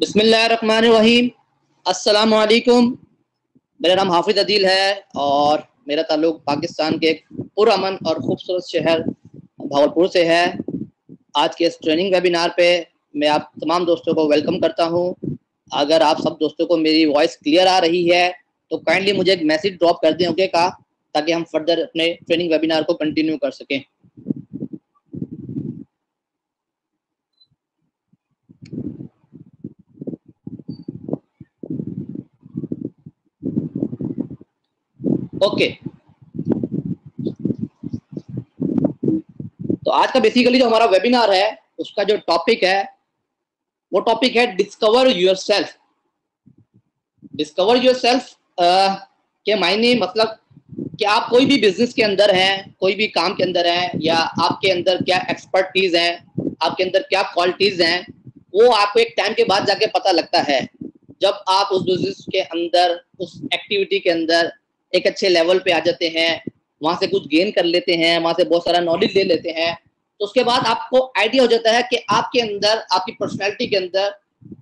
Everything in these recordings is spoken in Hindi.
बिस्मिल्लाहिर्रहमानिर्रहीम। अस्सलाम वालेकुम। मेरा नाम हाफिज़ अदील है और मेरा ताल्लुक़ पाकिस्तान के एक पुरअमन और ख़ूबसूरत शहर भावलपुर से है। आज के इस ट्रेनिंग वेबिनार पे मैं आप तमाम दोस्तों को वेलकम करता हूँ। अगर आप सब दोस्तों को मेरी वॉइस क्लियर आ रही है तो काइंडली मुझे एक मैसेज ड्रॉप कर दें, ओके का, ताकि हम फर्दर अपने ट्रेनिंग वेबिनार को कंटिन्यू कर सकें। ओके, तो आज का बेसिकली जो हमारा वेबिनार है उसका जो टॉपिक है वो टॉपिक है डिस्कवर योरसेल्फ। डिस्कवर योरसेल्फ के मायने मतलब कि आप कोई भी बिजनेस के अंदर हैं, कोई भी काम के अंदर हैं, या आपके अंदर क्या एक्सपर्टीज है, आपके अंदर क्या क्वालिटीज हैं, वो आपको एक टाइम के बाद जाके पता लगता है। जब आप उस बिजनेस के अंदर, उस एक्टिविटी के अंदर एक अच्छे लेवल पे आ जाते हैं, वहां से कुछ गेन कर लेते हैं, वहां से बहुत सारा नॉलेज ले लेते हैं, तो उसके बाद आपको आइडिया हो जाता है कि आपके अंदर, आपकी पर्सनैलिटी के अंदर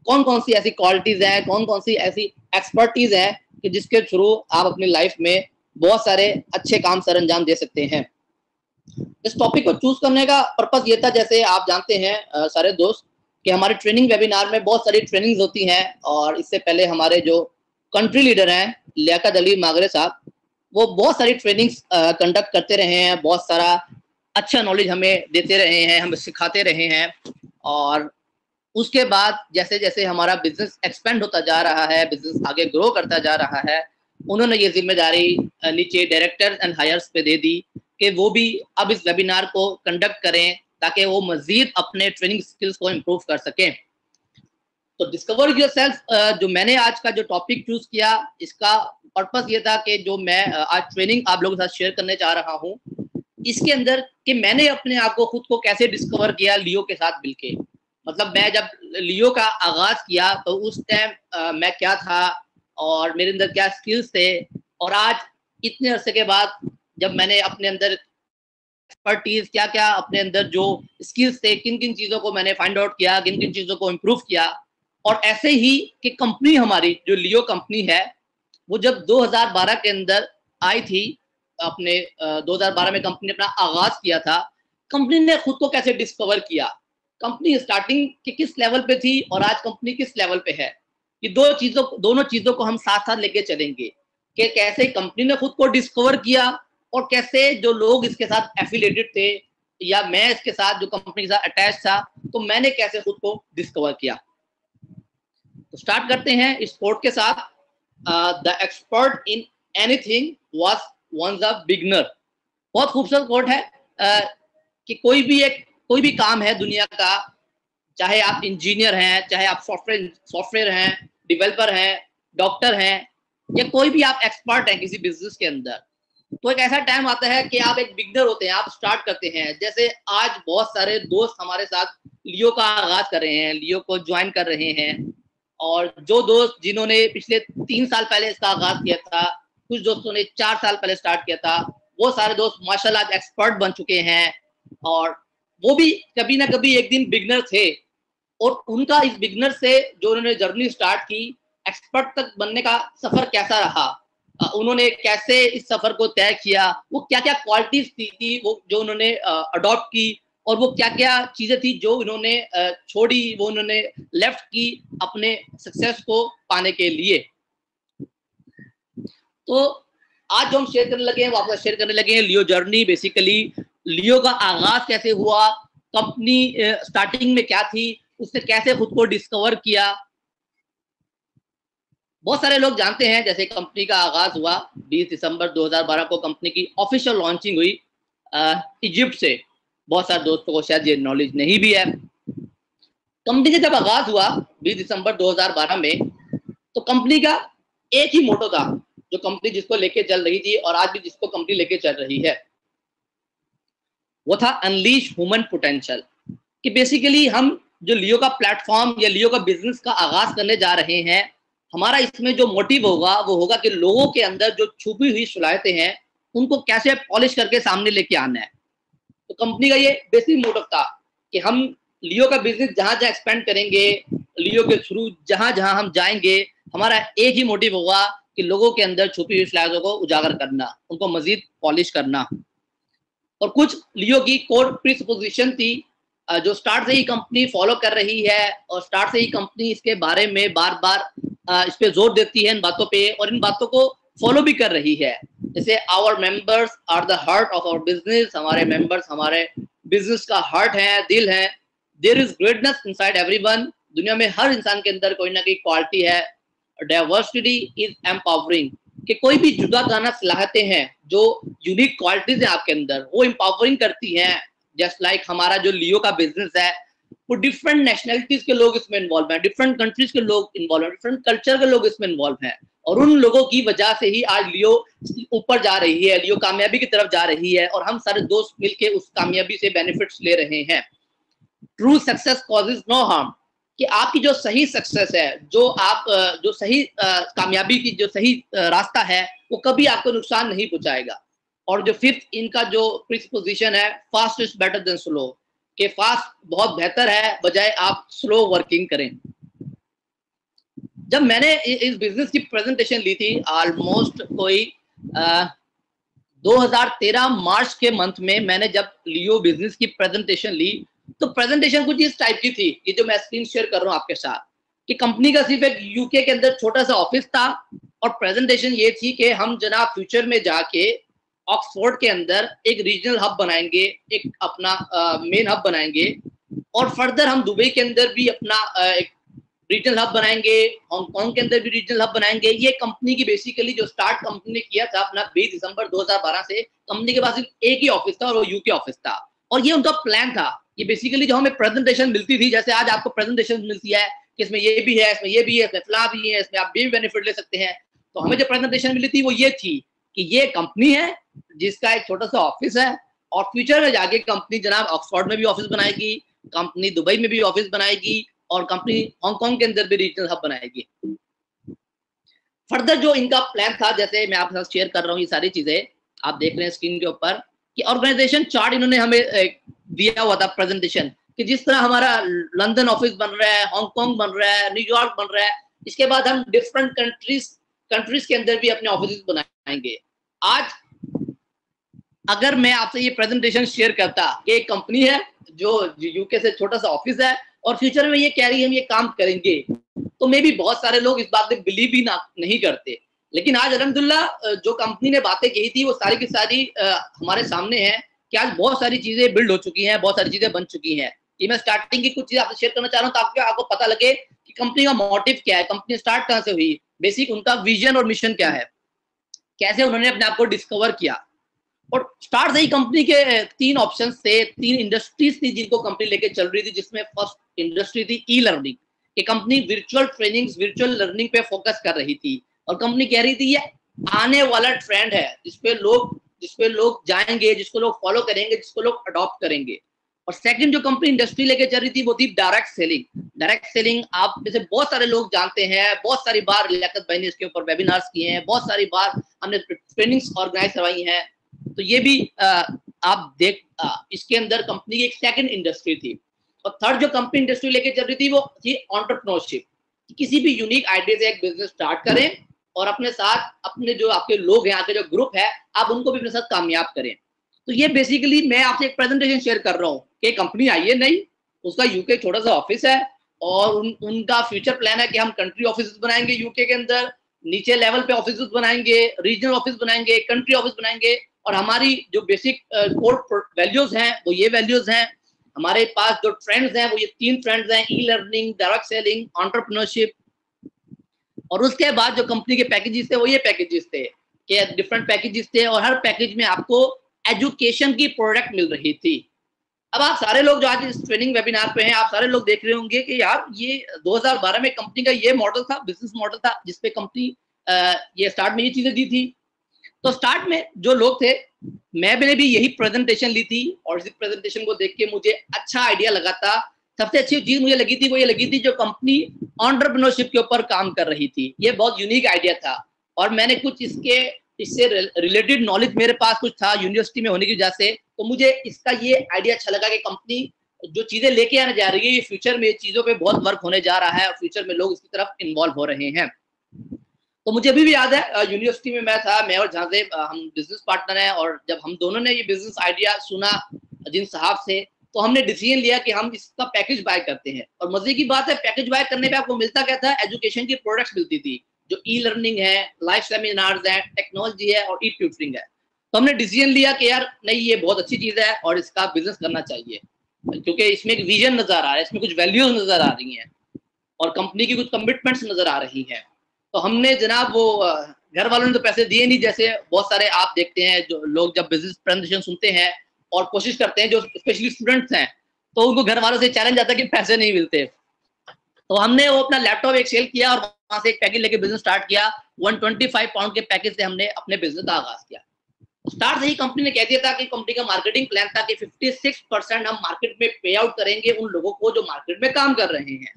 कौन कौन सी ऐसी क्वालिटीज हैं, कौन कौन सी ऐसी एक्सपर्टीज है कि जिसके थ्रू आप अपनी लाइफ में बहुत सारे अच्छे काम सर अंजाम दे सकते हैं। इस टॉपिक को चूज करने का पर्पस ये था, जैसे आप जानते हैं सारे दोस्त, कि हमारे ट्रेनिंग वेबिनार में बहुत सारी ट्रेनिंग्स होती हैं, और इससे पहले हमारे जो कंट्री लीडर हैं लियाकत अली मागरे साहब, वो बहुत सारी ट्रेनिंग्स कंडक्ट करते रहे हैं, बहुत सारा अच्छा नॉलेज हमें देते रहे हैं, हमें सिखाते रहे हैं। और उसके बाद जैसे जैसे हमारा बिजनेस एक्सपेंड होता जा रहा है, बिजनेस आगे ग्रो करता जा रहा है, उन्होंने ये जिम्मेदारी नीचे डायरेक्टर एंड हायर्स पे दे दी कि वो भी अब इस वेबिनार को कंडक्ट करें ताकि वो मजीद अपने ट्रेनिंग स्किल्स को इम्प्रूव कर सकें। तो डिस्कवर योरसेल्फ जो मैंने आज का जो टॉपिक चूज किया, इसका पर्पस ये था कि जो मैं आज ट्रेनिंग आप लोगों के साथ शेयर करने जा रहा हूँ, इसके अंदर कि मैंने अपने आप को खुद को कैसे डिस्कवर किया लियो के साथ मिलके। मतलब मैं जब लियो का आगाज किया तो उस टाइम मैं क्या था और मेरे अंदर क्या स्किल्स थे, और आज इतने अरसे के बाद जब मैंने अपने अंदर एक्सपर्टीज क्या क्या, अपने अंदर जो स्किल्स थे, किन किन चीजों को मैंने फाइंड आउट किया, किन किन चीजों को इम्प्रूव किया। और ऐसे ही कि कंपनी हमारी जो लियो कंपनी है, वो जब 2012 के अंदर आई थी, अपने 2012 में कंपनी ने अपना आगाज किया था, कंपनी ने खुद को कैसे डिस्कवर किया, कंपनी स्टार्टिंग के किस लेवल पे थी और आज कंपनी किस लेवल पे है, ये दोनों चीजों को हम साथ साथ लेके चलेंगे कि कैसे कंपनी ने खुद को डिस्कवर किया और कैसे जो लोग इसके साथ एफिलिएटेड थे या मैं इसके साथ जो कंपनी के साथ अटैच था, तो मैंने कैसे खुद को डिस्कवर किया। तो स्टार्ट करते हैं इस कोट के साथ। The expert in anything was once a beginner. बहुत खूबसूरत कोट है कि कोई भी काम है दुनिया का, चाहे आप इंजीनियर हैं, चाहे आप सॉफ्टवेयर हैं, डेवलपर हैं, डॉक्टर हैं, या कोई भी आप एक्सपर्ट हैं किसी बिजनेस के अंदर, तो एक ऐसा टाइम आता है कि आप एक बिगनर होते हैं, आप स्टार्ट करते हैं। जैसे आज बहुत सारे दोस्त हमारे साथ लियो का आगाज कर रहे हैं, लियो को ज्वाइन कर रहे हैं, और जो दोस्त जिन्होंने पिछले 3 साल पहले इसका आगाज किया था, कुछ दोस्तों ने 4 साल पहले स्टार्ट किया था, वो सारे दोस्त माशाल्लाह आज एक्सपर्ट बन चुके हैं। और वो भी कभी ना कभी एक दिन बिगनर थे, और उनका इस बिगनर से जो उन्होंने जर्नी स्टार्ट की, एक्सपर्ट तक बनने का सफर कैसा रहा, उन्होंने कैसे इस सफर को तय किया, वो क्या क्या क्वालिटीज थी वो जो उन्होंने अडॉप्ट की, और वो क्या क्या चीजें थी जो उन्होंने छोड़ी, वो उन्होंने लेफ्ट की अपने सक्सेस को पाने के लिए। तो आज जो हम शेयर करने लगे हैं वो आपको शेयर करने लगे हैं लियो जर्नी। बेसिकली लियो का आगाज कैसे हुआ, कंपनी स्टार्टिंग में क्या थी, उसने कैसे खुद को डिस्कवर किया। बहुत सारे लोग जानते हैं जैसे कंपनी का आगाज हुआ 20 दिसंबर 2012 को कंपनी की ऑफिशियल लॉन्चिंग हुई इजिप्ट से। बहुत सारे दोस्तों को शायद ये नॉलेज नहीं भी है। कंपनी का जब आगाज हुआ 20 दिसंबर 2012 में, तो कंपनी का एक ही मोटो था जो कंपनी जिसको लेके चल रही थी और आज भी जिसको कंपनी लेके चल रही है, वो था अनलीश ह्यूमन पोटेंशियल। कि बेसिकली हम जो लियो का प्लेटफॉर्म या लियो का बिजनेस का आगाज करने जा रहे हैं, हमारा इसमें जो मोटिव होगा वो होगा कि लोगों के अंदर जो छुपी हुई सलाहियतें हैं उनको कैसे पॉलिश करके सामने लेके आना है। तो कंपनी का ये बेसिक मोटिव था कि हम लियो का बिजनेस जहां जहां एक्सपेंड करेंगे, लियो के थ्रू जहां जहां हम जाएंगे, हमारा एक ही मोटिव होगा कि लोगों के अंदर छुपी हुई सलाहियतों को उजागर करना, उनको मजीद पॉलिश करना। और कुछ लियो की कोर प्रीसपोजिशन थी जो स्टार्ट से ही कंपनी फॉलो कर रही है, और स्टार्ट से ही कंपनी इसके बारे में बार बार इस पे जोर देती है, इन बातों पे, और इन बातों को फॉलो भी कर रही है। जैसे our members are the heart of our business, हमारे मेंबर्स हमारे बिजनेस का हार्ट है, दिल है। There is greatness inside everyone, दुनिया में हर इंसान के अंदर कोई ना कोई क्वालिटी है। डाइवर्सिटी इज एम्पावरिंग, कि कोई भी जुदा गाना सलाहते हैं, जो यूनिक क्वालिटीज है आपके अंदर, वो एम्पावरिंग करती हैं। जस्ट लाइक हमारा जो लियो का बिजनेस है, वो डिफरेंट नेशनलिटीज के लोग इसमें इन्वॉल्व हैं, डिफरेंट कंट्रीज के लोग इन्वॉल्व हैं, डिफरेंट कल्चर के लोग इसमें इन्वॉल्व हैं, और उन लोगों की वजह से ही आज लियो ऊपर जा रही है, लियो कामयाबी की तरफ जा रही है, और हम सारे दोस्त मिलके उस कामयाबी से बेनिफिट्स ले रहे हैं। True success causes no harm, कि आपकी जो सही सक्सेस है, जो सही कामयाबी की जो सही रास्ता है, वो कभी आपको नुकसान नहीं पहुंचाएगा। और जो फिफ्थ इनका जो प्रीसपोजिशन है, fast is better than slow, कि फास्ट बहुत बेहतर है बजाय आप स्लो वर्किंग करें। जब मैंने इस बिजनेस की प्रेजेंटेशन ली थी, ऑलमोस्ट कोई 2013 मार्च के मंथ में मैंने जब लियो बिजनेस की प्रेजेंटेशन ली, तो प्रेजेंटेशन कुछ इस टाइप की थी, ये जो मैं स्क्रीन शेयर कर रहा हूं आपके साथ, कि कंपनी का सिर्फ एक यूके के अंदर छोटा सा ऑफिस था, और प्रेजेंटेशन ये थी कि हम जनाब फ्यूचर में जाके ऑक्सफोर्ड के अंदर एक रीजनल हब बनाएंगे, एक अपना मेन हब बनाएंगे, और फर्दर हम दुबई के अंदर भी अपना एक रीजनल हब बनाएंगे, हांगकांग के अंदर भी रीजनल हब बनाएंगे। ये कंपनी की बेसिकली जो स्टार्ट कंपनी ने किया था अपना 20 दिसंबर 2012 से, कंपनी के पास सिर्फ एक ही ऑफिस था और वो यूके ऑफिस था, और ये उनका प्लान था। ये बेसिकली जो हमें प्रेजेंटेशन मिलती थी, जैसे आज आपको प्रेजेंटेशन मिलती है कि इसमें ये भी है, इसमें ये भी है, इसमें फला भी है, इसमें आप ये भी बेनिफिट ले सकते हैं, तो हमें जो प्रेजेंटेशन मिली थी वो ये थी कि ये कंपनी है जिसका एक छोटा सा ऑफिस है, और फ्यूचर में जाके कंपनी जनाब ऑक्सफोर्ड में भी ऑफिस बनाएगी, कंपनी दुबई में भी ऑफिस बनाएगी, और कंपनी हांगकांग के अंदर भी रीजनल हब बनाएगी। फर्दर जो इनका प्लान था, जैसे मैं आपके साथ शेयर कर रहा हूँ, ये सारी चीजें आप देख रहे हैं स्क्रीन के ऊपर, कि ऑर्गेनाइजेशन चार्ट इन्होंने हमें दिया हुआ था प्रेजेंटेशन, कि जिस तरह हमारा लंदन ऑफिस बन रहा है, हांगकांग बन रहा है, न्यूयॉर्क बन रहा है, इसके बाद हम डिफरेंट कंट्रीज के अंदर भी अपने ऑफिस बनाएंगे। आज अगर मैं आपसे ये प्रेजेंटेशन शेयर करता कि एक कंपनी है जो यूके से छोटा सा ऑफिस है, और फ्यूचर में ये कह रही है हम ये काम करेंगे, तो मे भी बहुत सारे लोग इस बात में बिलीव भी नहीं करते। लेकिन आज अल्हम्दुलिल्लाह जो कंपनी ने बातें कही थी वो सारी की सारी हमारे सामने है, कि आज बहुत सारी चीजें बिल्ड हो चुकी हैं, बहुत सारी चीजें बन चुकी हैं। ये मैं स्टार्टिंग की कुछ चीजें आपसे शेयर करना चाह रहा हूँ, ताकि आपको पता लगे कि कंपनी का मोटिव क्या है, कंपनी स्टार्ट कहाँ से हुई, बेसिक उनका विजन और मिशन क्या है, कैसे उन्होंने अपने आप को डिस्कवर किया। और स्टार्ट से ही कंपनी के 3 ऑप्शन थे, 3 इंडस्ट्रीज थी जिनको कंपनी लेके चल रही थी, जिसमें फर्स्ट इंडस्ट्री थी ई लर्निंग, कि company virtual trainings, virtual learning पे फोकस कर रही थी, और कंपनी कह रही थी ये आने वाला ट्रेंड है, जिसपे लोग जाएंगे, जिसको लोग फॉलो करेंगे, जिसको लोग अडॉप्ट करेंगे। और सेकंड जो कंपनी इंडस्ट्री लेके चल रही थी वो थी डायरेक्ट सेलिंग। डायरेक्ट सेलिंग आप में से बहुत सारे लोग जानते हैं, बहुत सारी बार लियाकत भाई ने इसके ऊपर वेबिनार्स किए हैं, बहुत सारी बार हमने ट्रेनिंग्स ऑर्गेनाइज करवाई हैं, तो ये भी आप देख इसके अंदर कंपनी की एक सेकंड इंडस्ट्री थी। और थर्ड जो कंपनी इंडस्ट्री लेके चल रही थी वो थी एंटरप्रेन्योरशिप, किसी भी यूनिक आइडिया से एक बिजनेस स्टार्ट करें, और अपने साथ अपने जो आपके लोग हैं, आपके जो ग्रुप है, आप उनको भी अपने साथ कामयाब करें। तो ये बेसिकली मैं आपसे एक प्रेजेंटेशन शेयर कर रहा हूँ कि कंपनी आई है नहीं, उसका यूके छोटा सा ऑफिस है, और उनका फ्यूचर प्लान है कि हम कंट्री ऑफिस बनाएंगे यूके के अंदर, नीचे लेवल पे ऑफिस बनाएंगे, रीजनल ऑफिस बनाएंगे, कंट्री ऑफिस बनाएंगे, और हमारी जो बेसिक कोर वैल्यूज हैं वो ये वैल्यूज हैं। हमारे पास जो ट्रेंड्स हैं वो ये 3 ट्रेंड्स हैं, e learning, direct selling, entrepreneurship. और उसके बाद जो कंपनी के पैकेजेस थे वो ये पैकेजेस थे, कि डिफरेंट पैकेजेस थे, और हर पैकेज में आपको एजुकेशन की प्रोडक्ट मिल रही थी। अब आप सारे लोग जो आज इस ट्रेनिंग वेबिनार पे हैं, आप सारे लोग देख रहे होंगे कि यार ये 2012 में कंपनी का ये मॉडल था, बिजनेस मॉडल था, जिसपे कंपनी ये स्टार्ट में ये चीजें दी थी। तो स्टार्ट में जो लोग थे, मैंने भी यही प्रेजेंटेशन ली थी, और इस प्रेजेंटेशन को देख के मुझे अच्छा आइडिया लगा था। सबसे अच्छी चीज मुझे लगी थी वो ये लगी थी जो कंपनी एंटरप्रेन्योरशिप के ऊपर काम कर रही थी, ये बहुत यूनिक आइडिया था। और मैंने कुछ इससे रिलेटेड नॉलेज मेरे पास कुछ था यूनिवर्सिटी में होने की वजह से, तो मुझे इसका ये आइडिया अच्छा लगा कि कंपनी जो चीजें लेके आने जा रही है, ये फ्यूचर में चीजों पे बहुत वर्क होने जा रहा है और फ्यूचर में लोग इसकी तरफ इन्वॉल्व हो रहे हैं। तो मुझे अभी भी याद है यूनिवर्सिटी में मैं था, मैं और जहाजेब हम बिजनेस पार्टनर हैं, और जब हम दोनों ने ये बिजनेस आइडिया सुना जिन साहब से, तो हमने डिसीजन लिया कि हम इसका पैकेज बाय करते हैं। और मजे की बात है, पैकेज बाय करने पे आपको मिलता क्या था, एजुकेशन की प्रोडक्ट्स मिलती थी, जो ई लर्निंग है, लाइव सेमिनार्स है, टेक्नोलॉजी है और ई ट्यूटरिंग है। तो हमने डिसीजन लिया कि यार नहीं, ये बहुत अच्छी चीज है और इसका बिजनेस करना चाहिए, क्योंकि इसमें एक विजन नजर आ रहा है, इसमें कुछ वैल्यूज नजर आ रही हैं और कंपनी की कुछ कमिटमेंट्स नजर आ रही हैं। तो हमने जनाब वो घर वालों ने तो पैसे दिए नहीं, जैसे बहुत सारे आप देखते हैं जो लोग जब बिजनेस प्रेजेंटेशन सुनते हैं और कोशिश करते हैं, जो स्पेशली स्टूडेंट्स हैं, तो उनको घर वालों से चैलेंज आता है कि पैसे नहीं मिलते। तो हमने वो अपना लैपटॉप एक सेल किया और वहां से एक पैकेज लेके बिजनेस स्टार्ट किया। 125 पाउंड के पैकेज से हमने अपने बिजनेस का आगाज किया। स्टार्ट से ही कंपनी ने कह दिया था कि कंपनी का मार्केटिंग प्लान था कि 56% हम मार्केट में पे आउट करेंगे उन लोगों को जो मार्केट में काम कर रहे हैं,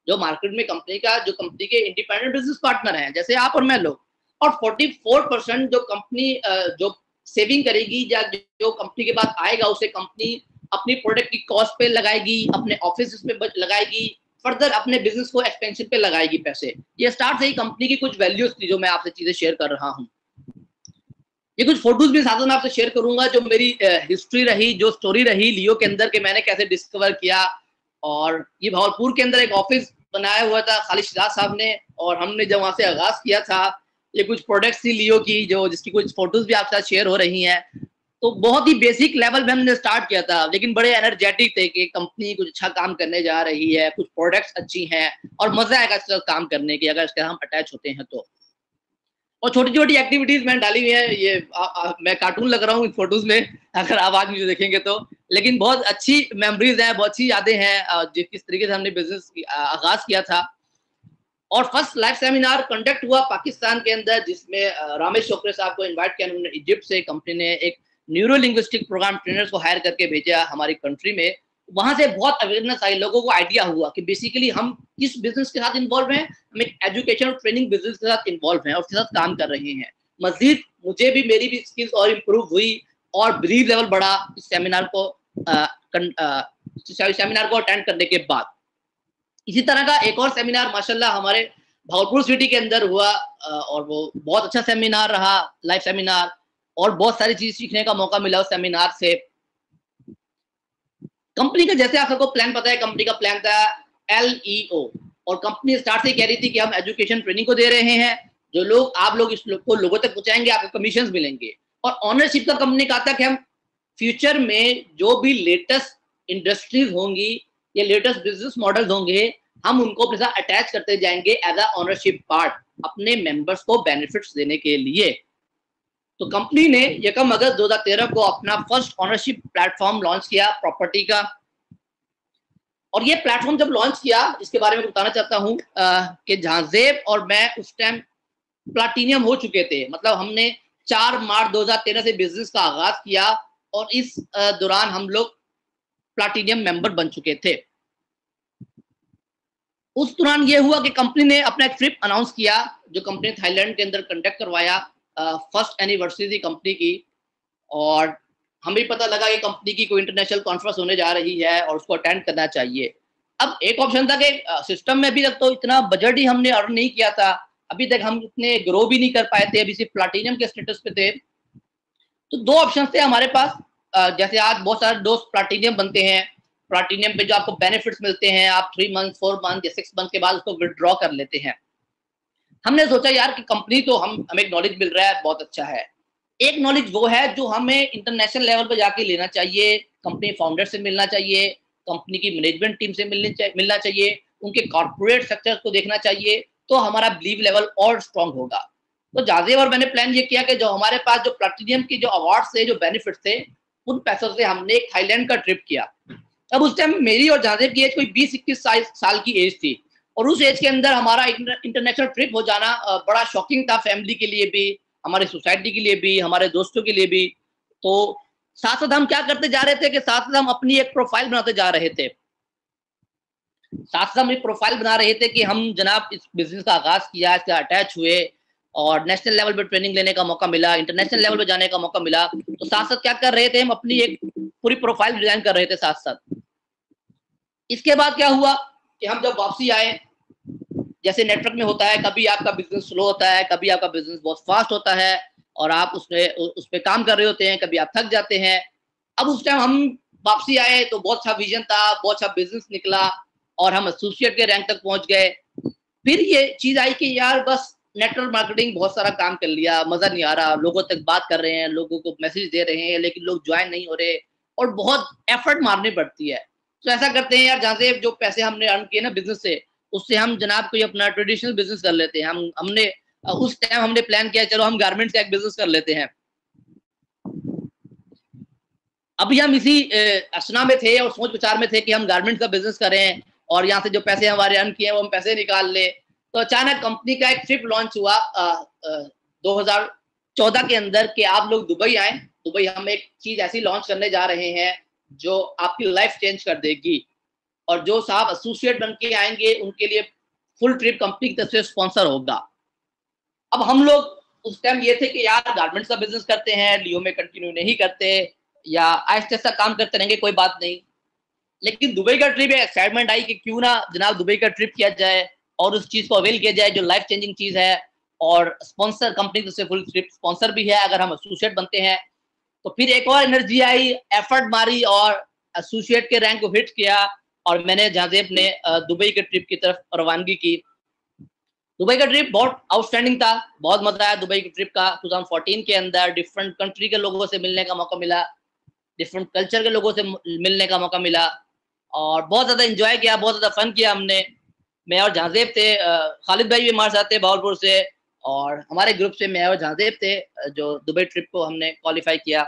जो मार्केट में कंपनी के इंडिपेंडेंट बिजनेस पार्टनर हैं, जैसे आप और मैं लोग। और 44% जो कंपनी जो सेविंग करेगी या जो कंपनी के पास आएगा, उसे कंपनी अपनी प्रोडक्ट की कॉस्ट पे लगाएगी, अपने ऑफिस में लगाएगी, फर्दर अपने बिजनेस को एक्सपेंशन पे लगाएगी पैसे। ये स्टार्ट से ही कंपनी की कुछ वैल्यूज थी जो मैं आपसे चीजें शेयर कर रहा हूँ। ये कुछ फोटोज भी साथ में आपसे शेयर करूंगा, जो मेरी हिस्ट्री रही, जो स्टोरी रही लियो के अंदर के मैंने कैसे डिस्कवर किया। और ये भावलपुर के अंदर एक ऑफिस बनाया हुआ था खालिद शिजाज साहब ने, और हमने जब वहां से आगाज किया था, ये कुछ प्रोडक्ट्स थी लियो की, जो जिसकी कुछ फोटोज भी आपके साथ शेयर हो रही हैं। तो बहुत ही बेसिक लेवल पे हमने स्टार्ट किया था, लेकिन बड़े एनर्जेटिक थे कि कंपनी कुछ अच्छा काम करने जा रही है, कुछ प्रोडक्ट्स अच्छी हैं और मजा आएगा इसका काम करने की अगर इसके हम अटैच होते हैं तो। और छोटी छोटी एक्टिविटीज मैंने डाली हुई है, ये मैं कार्टून लग रहा हूँ इन फोटोज में अगर आप आज मुझे देखेंगे तो, लेकिन बहुत अच्छी मेमोरीज हैं, बहुत अच्छी यादें हैं किस तरीके से हमने बिजनेस आगाज किया था। और फर्स्ट लाइव सेमिनार कंडक्ट हुआ पाकिस्तान के अंदर, जिसमें रामेश चोपड़े साहब को इन्वाइट किया उन्होंने इजिप्ट से। कंपनी ने एक न्यूरो लिंग्विस्टिक प्रोग्राम ट्रेनर्स को हायर करके भेजा हमारी कंट्री में। वहां से बहुत अवेयरनेस आई, लोगों को आइडिया हुआ कि बेसिकली हम किस बिजनेस के साथ इन्वॉल्व हैं, हम एक एजुकेशन और ट्रेनिंग बिजनेस के साथ इन्वॉल्व हैं और उसके साथ काम कर रहे हैं। मजीद मुझे भी मेरी भी स्किल्स और इम्प्रूव हुई और बिलीव लेवल बढ़ा इस सेमिनार को अटेंड करने के बाद। इसी तरह का एक और सेमिनार माशाल्लाह हमारे भावलपुर सिटी के अंदर हुआ और वो बहुत अच्छा सेमिनार रहा, लाइव सेमिनार, और बहुत सारी चीज सीखने का मौका मिला उस सेमिनार से। कंपनी का जैसे आप सबको प्लान पता है, कंपनी का प्लान था LEO, और कंपनी स्टार्ट से कह रही थी कि हम एजुकेशन ट्रेनिंग को दे रहे हैं, जो लोग आप लोग इस को लोगों तक पहुंचाएंगे आपको कमीशन मिलेंगे। और ऑनरशिप का कंपनी कहा था कि हम फ्यूचर में जो भी लेटेस्ट इंडस्ट्रीज होंगी या लेटेस्ट बिजनेस मॉडल्स होंगे, हम उनको अपने साथ अटैच करते जाएंगे एज अ ऑनरशिप पार्ट, अपने मेंबर्स को बेनिफिट्स देने के लिए। तो कंपनी ने 1 अगस्त 2013 को अपना फर्स्ट ऑनरशिप प्लेटफॉर्म लॉन्च किया प्रॉपर्टी का। और ये प्लेटफॉर्म जब लॉन्च किया, इसके बारे में बताना चाहता हूँ कि जहाजेब और मैं उस टाइम प्लाटिनियम हो चुके थे, मतलब हमने 4 मार्च 2013 से बिजनेस का आगाज किया और इस दौरान हम लोग प्लाटिनियम मेंबर बन चुके थे। उस दौरान ये हुआ कि कंपनी ने अपना एक ट्रिप अनाउंस किया, जो कंपनी थाईलैंड के अंदर कंडक्ट करवाया, फर्स्ट एनिवर्सरी थी कंपनी की। और हमें पता लगा कि कंपनी की कोई इंटरनेशनल कॉन्फ्रेंस होने जा रही है और उसको अटेंड करना चाहिए। अब एक ऑप्शन था कि सिस्टम में अभी तक तो इतना बजट ही हमने अर्न नहीं किया था, अभी तक हम इतने ग्रो भी नहीं कर पाए थे, अभी सिर्फ प्लाटिनियम के स्टेटस पे थे। तो 2 ऑप्शन थे हमारे पास, जैसे आज बहुत सारे दोस्त प्लाटिनियम बनते हैं, प्लाटिनियम पे जो आपको बेनिफिट्स मिलते हैं, आप 3 मंथ 4 मंथ या 6 मंथ के बाद उसको विड्रॉ कर लेते हैं। हमने सोचा यार कि कंपनी तो हमें नॉलेज मिल रहा है, बहुत अच्छा है, एक नॉलेज वो है जो हमें इंटरनेशनल लेवल पर जाके लेना चाहिए, कंपनी फाउंडर से मिलना चाहिए, कंपनी की मैनेजमेंट टीम से मिलना चाहिए, उनके कॉर्पोरेट स्ट्रक्चर को देखना चाहिए, तो हमारा बिलीव लेवल और स्ट्रांग होगा। तो जाजेब और मैंने प्लान ये किया कि जो हमारे पास जो प्लैटिनियम की जो अवार्ड्स थे, जो बेनिफिट्स थे, उन पैसों से हमने एक थाईलैंड का ट्रिप किया। अब उस टाइम मेरी और जाजेब की एज कोई 20-21 साल की एज थी, और उस एज के अंदर हमारा इंटरनेशनल ट्रिप हो जाना बड़ा शॉकिंग था, फैमिली के लिए भी, हमारी सोसाइटी के लिए भी, हमारे दोस्तों के लिए भी। तो साथ साथ हम क्या करते जा रहे थे कि साथ साथ हम अपनी एक प्रोफाइल बनाते जा रहे थे, साथ साथ हम एक प्रोफाइल बना रहे थे कि हम जनाब इस बिजनेस का आगाज किया, इसका अटैच हुए और नेशनल लेवल पे ट्रेनिंग लेने का मौका मिला, इंटरनेशनल लेवल पे जाने का मौका मिला। तो साथ साथ क्या कर रहे थे, हम अपनी एक पूरी प्रोफाइल डिजाइन कर रहे थे साथ साथ। इसके बाद क्या हुआ कि हम जब वापसी आए, जैसे नेटवर्क में होता है, कभी आपका बिजनेस स्लो होता है, कभी आपका बिजनेस बहुत फास्ट होता है और आप उस पे काम कर रहे होते हैं, कभी आप थक जाते हैं। अब उस टाइम हम वापसी आए तो बहुत अच्छा विजन था, बहुत अच्छा बिजनेस निकला और हम एसोसिएट के रैंक तक पहुंच गए। फिर ये चीज आई कि यार बस नेटवर्क मार्केटिंग बहुत सारा काम कर लिया, मजा नहीं आ रहा, लोगों तक बात कर रहे हैं, लोगों को मैसेज दे रहे हैं, लेकिन लोग ज्वाइन नहीं हो रहे और बहुत एफर्ट मारनी पड़ती है। तो ऐसा करते हैं यार, जहाँ से जो पैसे हमने अर्न किए ना बिजनेस से, उससे हम जनाब कोई अपना ट्रेडिशनल बिजनेस कर लेते हैं। हमने उस टाइम हमने प्लान किया चलो हम गारमेंट्स का एक बिजनेस कर लेते हैं। अभी हम इसी असना में थे और सोच विचार में थे कि हम गारमेंट्स का बिजनेस करें और यहाँ से जो पैसे हमारे अर्न किए वो हम पैसे निकाल ले। तो अचानक कंपनी का एक ट्रिप लॉन्च हुआ 2014 के अंदर कि आप लोग दुबई आए। दुबई हम एक चीज ऐसी लॉन्च करने जा रहे हैं जो आपकी लाइफ चेंज कर देगी और जो साहब एसोसिएट बन के आएंगे उनके लिए फुल ट्रिप कंपनी की तरफ से स्पॉन्सर होगा। अब हम लोग उस टाइम ये थे कि यार गारमेंट्स का बिजनेस करते हैं, लियो में कंटिन्यू नहीं करते या आहिस्ता आहिस्ता काम करते रहेंगे, कोई बात नहीं। लेकिन दुबई का ट्रिप है, एक्साइटमेंट आई कि क्यों ना जनाब दुबई का ट्रिप किया जाए और उस चीज को अवेल किया जाए जो लाइफ चेंजिंग चीज है। और स्पॉन्सर कंपनी से फुल ट्रिप स्पॉन्सर भी है अगर हम एसोसिएट बनते हैं। तो फिर एक और एनर्जी आई, एफर्ट मारी और एसोसिएट के रैंक को हिट किया और मैंने जहाजेब ने दुबई के ट्रिप की तरफ रवानगी की। दुबई का ट्रिप बहुत आउटस्टैंडिंग था, बहुत मजा आया दुबई की ट्रिप का। 2014 के अंदर डिफरेंट कंट्री के लोगों से मिलने का मौका मिला, डिफरेंट कल्चर के लोगों से मिलने का मौका मिला और बहुत ज्यादा एंजॉय किया, बहुत ज्यादा फन किया हमने। मैं और जहाजेब थे, खालिद भाई भी हमारे साथ थे भावलपुर से और हमारे ग्रुप से मैं और जहाजेब थे जो दुबई ट्रिप को हमने क्वालिफाई किया।